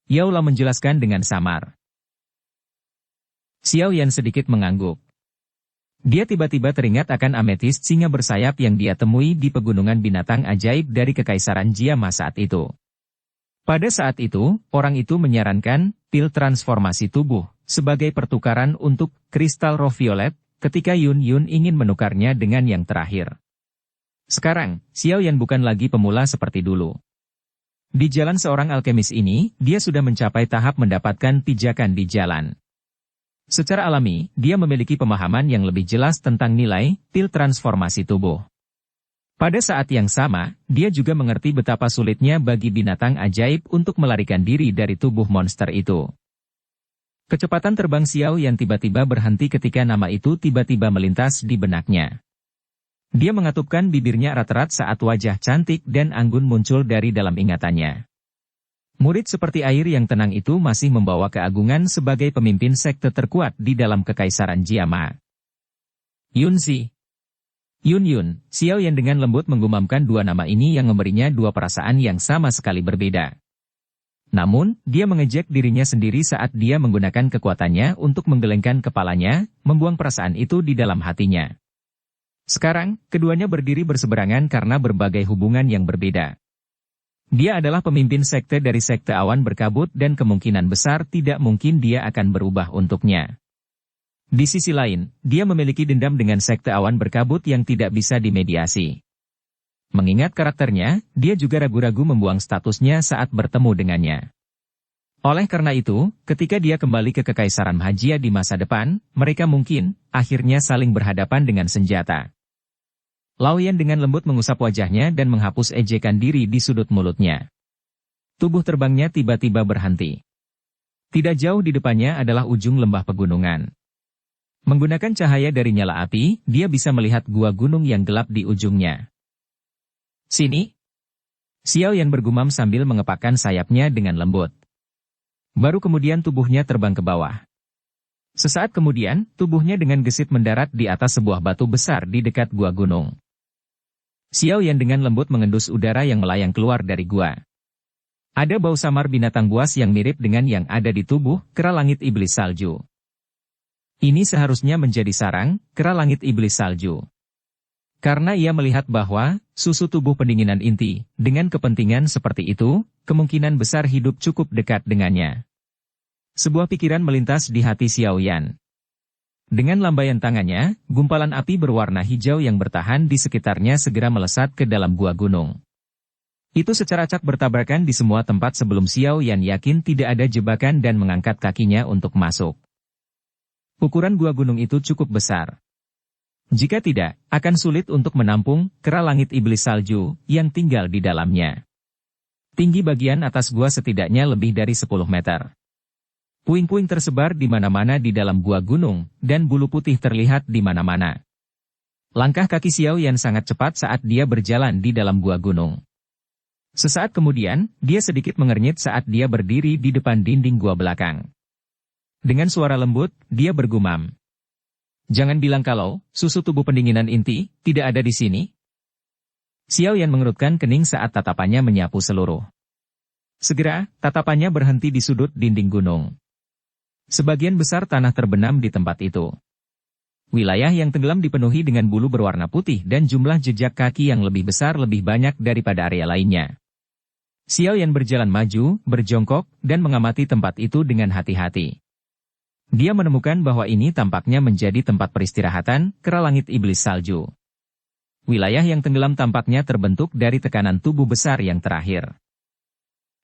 Yao Lao menjelaskan dengan samar. Xiao Yan sedikit mengangguk. Dia tiba-tiba teringat akan ametis singa bersayap yang dia temui di pegunungan binatang ajaib dari Kekaisaran Jiama saat itu. Pada saat itu, orang itu menyarankan pil transformasi tubuh sebagai pertukaran untuk kristal roh violet ketika Yun Yun ingin menukarnya dengan yang terakhir. Sekarang, Xiao Yan bukan lagi pemula seperti dulu. Di jalan seorang alkemis ini, dia sudah mencapai tahap mendapatkan pijakan di jalan. Secara alami, dia memiliki pemahaman yang lebih jelas tentang nilai pil transformasi tubuh. Pada saat yang sama, dia juga mengerti betapa sulitnya bagi binatang ajaib untuk melarikan diri dari tubuh monster itu. Kecepatan terbang Xiao yang tiba-tiba berhenti ketika nama itu tiba-tiba melintas di benaknya. Dia mengatupkan bibirnya erat-erat saat wajah cantik dan anggun muncul dari dalam ingatannya. Murid seperti air yang tenang itu masih membawa keagungan sebagai pemimpin sekte terkuat di dalam Kekaisaran Jiama. Yunzi. Yun Yun, Xiao Yan dengan lembut menggumamkan dua nama ini yang memberinya dua perasaan yang sama sekali berbeda. Namun, dia mengejek dirinya sendiri saat dia menggunakan kekuatannya untuk menggelengkan kepalanya, membuang perasaan itu di dalam hatinya. Sekarang, keduanya berdiri berseberangan karena berbagai hubungan yang berbeda. Dia adalah pemimpin sekte dari sekte awan berkabut dan kemungkinan besar tidak mungkin dia akan berubah untuknya. Di sisi lain, dia memiliki dendam dengan sekte awan berkabut yang tidak bisa dimediasi. Mengingat karakternya, dia juga ragu-ragu membuang statusnya saat bertemu dengannya. Oleh karena itu, ketika dia kembali ke Kekaisaran Hajia di masa depan, mereka mungkin akhirnya saling berhadapan dengan senjata. Lao Yan dengan lembut mengusap wajahnya dan menghapus ejekan diri di sudut mulutnya. Tubuh terbangnya tiba-tiba berhenti. Tidak jauh di depannya adalah ujung lembah pegunungan. Menggunakan cahaya dari nyala api, dia bisa melihat gua gunung yang gelap di ujungnya. Sini. Xiao Yan bergumam sambil mengepakkan sayapnya dengan lembut. Baru kemudian tubuhnya terbang ke bawah. Sesaat kemudian, tubuhnya dengan gesit mendarat di atas sebuah batu besar di dekat gua gunung. Xiao Yan dengan lembut mengendus udara yang melayang keluar dari gua. Ada bau samar binatang buas yang mirip dengan yang ada di tubuh kera langit iblis salju. Ini seharusnya menjadi sarang kera langit iblis salju. Karena ia melihat bahwa susu tubuh pendinginan inti, dengan kepentingan seperti itu, kemungkinan besar hidup cukup dekat dengannya. Sebuah pikiran melintas di hati Xiao Yan. Dengan lambaian tangannya, gumpalan api berwarna hijau yang bertahan di sekitarnya segera melesat ke dalam gua gunung. Itu secara acak bertabrakan di semua tempat sebelum Xiao Yan yakin tidak ada jebakan dan mengangkat kakinya untuk masuk. Ukuran gua gunung itu cukup besar. Jika tidak, akan sulit untuk menampung kera langit iblis salju yang tinggal di dalamnya. Tinggi bagian atas gua setidaknya lebih dari 10 meter. Puing-puing tersebar di mana-mana di dalam gua gunung, dan bulu putih terlihat di mana-mana. Langkah kaki Xiao Yan sangat cepat saat dia berjalan di dalam gua gunung. Sesaat kemudian, dia sedikit mengernyit saat dia berdiri di depan dinding gua belakang. Dengan suara lembut, dia bergumam. Jangan bilang kalau susu tubuh pendinginan inti tidak ada di sini. Xiao Yan mengerutkan kening saat tatapannya menyapu seluruh. Segera, tatapannya berhenti di sudut dinding gunung. Sebagian besar tanah terbenam di tempat itu. Wilayah yang tenggelam dipenuhi dengan bulu berwarna putih dan jumlah jejak kaki yang lebih besar lebih banyak daripada area lainnya. Xiao Yan berjalan maju, berjongkok, dan mengamati tempat itu dengan hati-hati. Dia menemukan bahwa ini tampaknya menjadi tempat peristirahatan kera langit iblis salju. Wilayah yang tenggelam tampaknya terbentuk dari tekanan tubuh besar yang terakhir.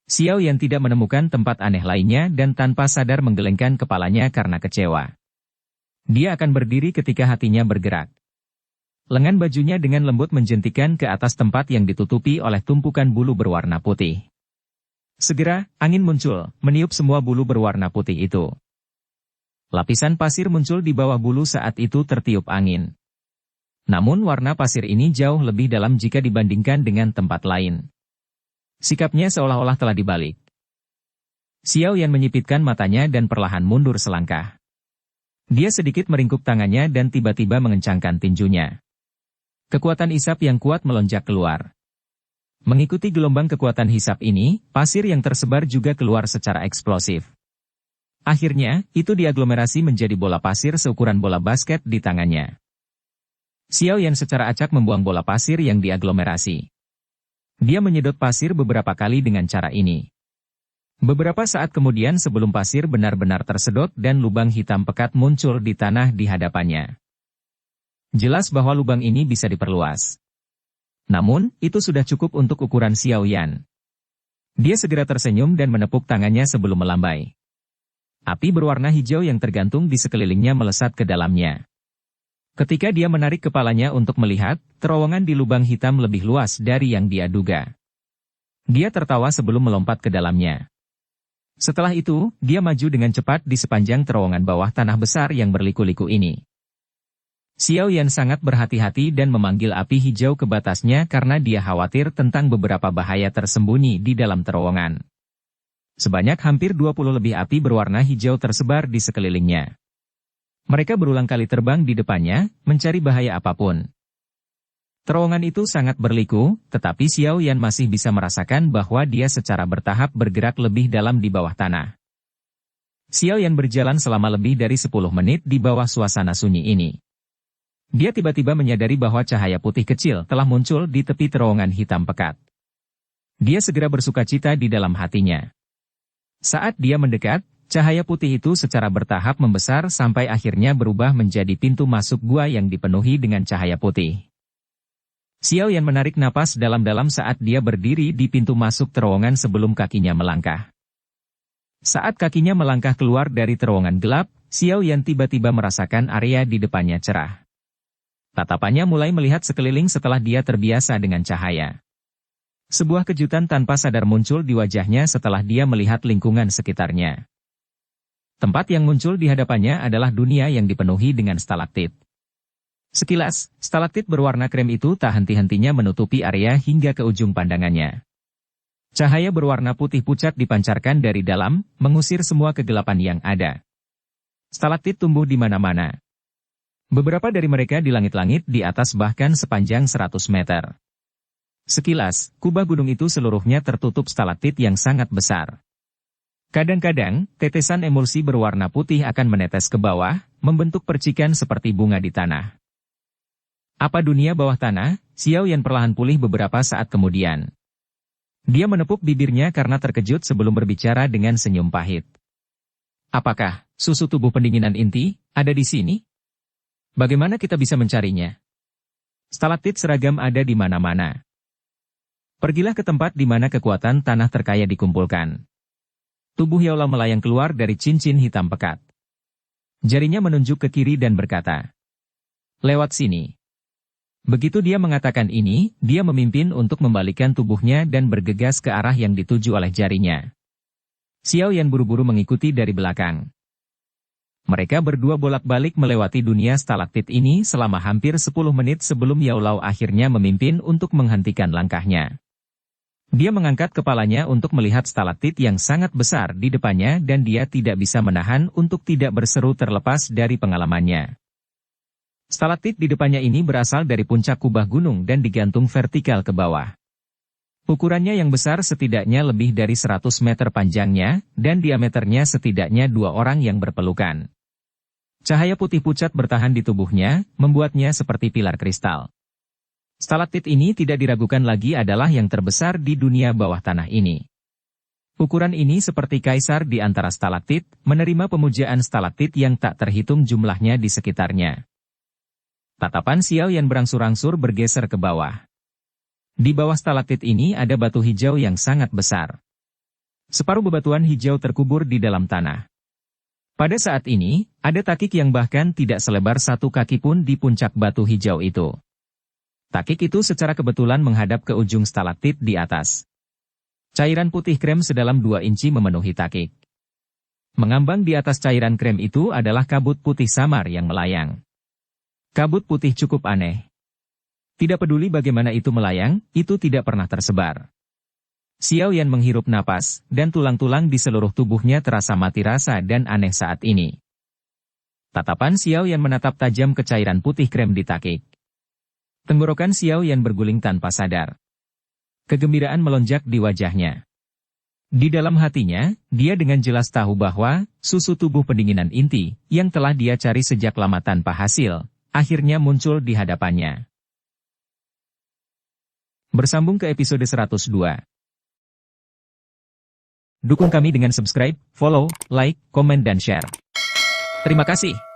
Xiao Yan tidak menemukan tempat aneh lainnya dan tanpa sadar menggelengkan kepalanya karena kecewa. Dia akan berdiri ketika hatinya bergerak. Lengan bajunya dengan lembut menjentikan ke atas tempat yang ditutupi oleh tumpukan bulu berwarna putih. Segera, angin muncul, meniup semua bulu berwarna putih itu. Lapisan pasir muncul di bawah bulu saat itu tertiup angin. Namun warna pasir ini jauh lebih dalam jika dibandingkan dengan tempat lain. Sikapnya seolah-olah telah dibalik. Xiao Yan menyipitkan matanya dan perlahan mundur selangkah. Dia sedikit meringkuk tangannya dan tiba-tiba mengencangkan tinjunya. Kekuatan hisap yang kuat melonjak keluar. Mengikuti gelombang kekuatan hisap ini, pasir yang tersebar juga keluar secara eksplosif. Akhirnya, itu diaglomerasi menjadi bola pasir seukuran bola basket di tangannya. Xiao Yan secara acak membuang bola pasir yang diaglomerasi. Dia menyedot pasir beberapa kali dengan cara ini. Beberapa saat kemudian sebelum pasir benar-benar tersedot dan lubang hitam pekat muncul di tanah di hadapannya. Jelas bahwa lubang ini bisa diperluas. Namun, itu sudah cukup untuk ukuran Xiao Yan. Dia segera tersenyum dan menepuk tangannya sebelum melambai. Api berwarna hijau yang tergantung di sekelilingnya melesat ke dalamnya. Ketika dia menarik kepalanya untuk melihat, terowongan di lubang hitam lebih luas dari yang dia duga. Dia tertawa sebelum melompat ke dalamnya. Setelah itu, dia maju dengan cepat di sepanjang terowongan bawah tanah besar yang berliku-liku ini. Xiao Yan sangat berhati-hati dan memanggil api hijau ke batasnya karena dia khawatir tentang beberapa bahaya tersembunyi di dalam terowongan. Sebanyak hampir 20 lebih api berwarna hijau tersebar di sekelilingnya. Mereka berulang kali terbang di depannya, mencari bahaya apapun. Terowongan itu sangat berliku, tetapi Xiao Yan masih bisa merasakan bahwa dia secara bertahap bergerak lebih dalam di bawah tanah. Xiao Yan berjalan selama lebih dari 10 menit di bawah suasana sunyi ini. Dia tiba-tiba menyadari bahwa cahaya putih kecil telah muncul di tepi terowongan hitam pekat. Dia segera bersukacita di dalam hatinya. Saat dia mendekat, cahaya putih itu secara bertahap membesar sampai akhirnya berubah menjadi pintu masuk gua yang dipenuhi dengan cahaya putih. Xiao Yan menarik napas dalam-dalam saat dia berdiri di pintu masuk terowongan sebelum kakinya melangkah. Saat kakinya melangkah keluar dari terowongan gelap, Xiao Yan tiba-tiba merasakan area di depannya cerah. Tatapannya mulai melihat sekeliling setelah dia terbiasa dengan cahaya. Sebuah kejutan tanpa sadar muncul di wajahnya setelah dia melihat lingkungan sekitarnya. Tempat yang muncul di hadapannya adalah dunia yang dipenuhi dengan stalaktit. Sekilas, stalaktit berwarna krem itu tak henti-hentinya menutupi area hingga ke ujung pandangannya. Cahaya berwarna putih pucat dipancarkan dari dalam, mengusir semua kegelapan yang ada. Stalaktit tumbuh di mana-mana. Beberapa dari mereka di langit-langit di atas bahkan sepanjang 100 meter. Sekilas, kubah gunung itu seluruhnya tertutup stalaktit yang sangat besar. Kadang-kadang, tetesan emulsi berwarna putih akan menetes ke bawah, membentuk percikan seperti bunga di tanah. Apa dunia bawah tanah? Xiao Yan perlahan pulih beberapa saat kemudian. Dia menepuk bibirnya karena terkejut sebelum berbicara dengan senyum pahit. Apakah susu tubuh pendinginan inti ada di sini? Bagaimana kita bisa mencarinya? Stalaktit seragam ada di mana-mana. Pergilah ke tempat di mana kekuatan tanah terkaya dikumpulkan. Tubuh Yaolau melayang keluar dari cincin hitam pekat. Jarinya menunjuk ke kiri dan berkata, "Lewat sini." Begitu dia mengatakan ini, dia memimpin untuk membalikkan tubuhnya dan bergegas ke arah yang dituju oleh jarinya. Xiao Yan buru-buru mengikuti dari belakang. Mereka berdua bolak-balik melewati dunia stalaktit ini selama hampir 10 menit sebelum Yaolau akhirnya memimpin untuk menghentikan langkahnya. Dia mengangkat kepalanya untuk melihat stalaktit yang sangat besar di depannya dan dia tidak bisa menahan untuk tidak berseru terlepas dari pengalamannya. Stalaktit di depannya ini berasal dari puncak kubah gunung dan digantung vertikal ke bawah. Ukurannya yang besar setidaknya lebih dari 100 meter panjangnya, dan diameternya setidaknya 2 orang yang berpelukan. Cahaya putih pucat bertahan di tubuhnya, membuatnya seperti pilar kristal. Stalaktit ini tidak diragukan lagi adalah yang terbesar di dunia bawah tanah ini. Ukuran ini seperti kaisar di antara stalaktit, menerima pemujaan stalaktit yang tak terhitung jumlahnya di sekitarnya. Tatapan Xiao Yan berangsur-angsur bergeser ke bawah. Di bawah stalaktit ini ada batu hijau yang sangat besar. Separuh bebatuan hijau terkubur di dalam tanah. Pada saat ini, ada takik yang bahkan tidak selebar 1 kaki pun di puncak batu hijau itu. Takik itu secara kebetulan menghadap ke ujung stalaktit di atas. Cairan putih krem sedalam 2 inci memenuhi takik. Mengambang di atas cairan krem itu adalah kabut putih samar yang melayang. Kabut putih cukup aneh. Tidak peduli bagaimana itu melayang, itu tidak pernah tersebar. Xiao Yan menghirup napas, dan tulang-tulang di seluruh tubuhnya terasa mati rasa dan aneh saat ini. Tatapan Xiao Yan menatap tajam ke cairan putih krem di takik. Tenggorokan Xiao Yan berguling tanpa sadar. Kegembiraan melonjak di wajahnya. Di dalam hatinya, dia dengan jelas tahu bahwa susu tubuh pendinginan inti yang telah dia cari sejak lama tanpa hasil, akhirnya muncul di hadapannya. Bersambung ke episode 102. Dukung kami dengan subscribe, follow, like, komen dan share. Terima kasih.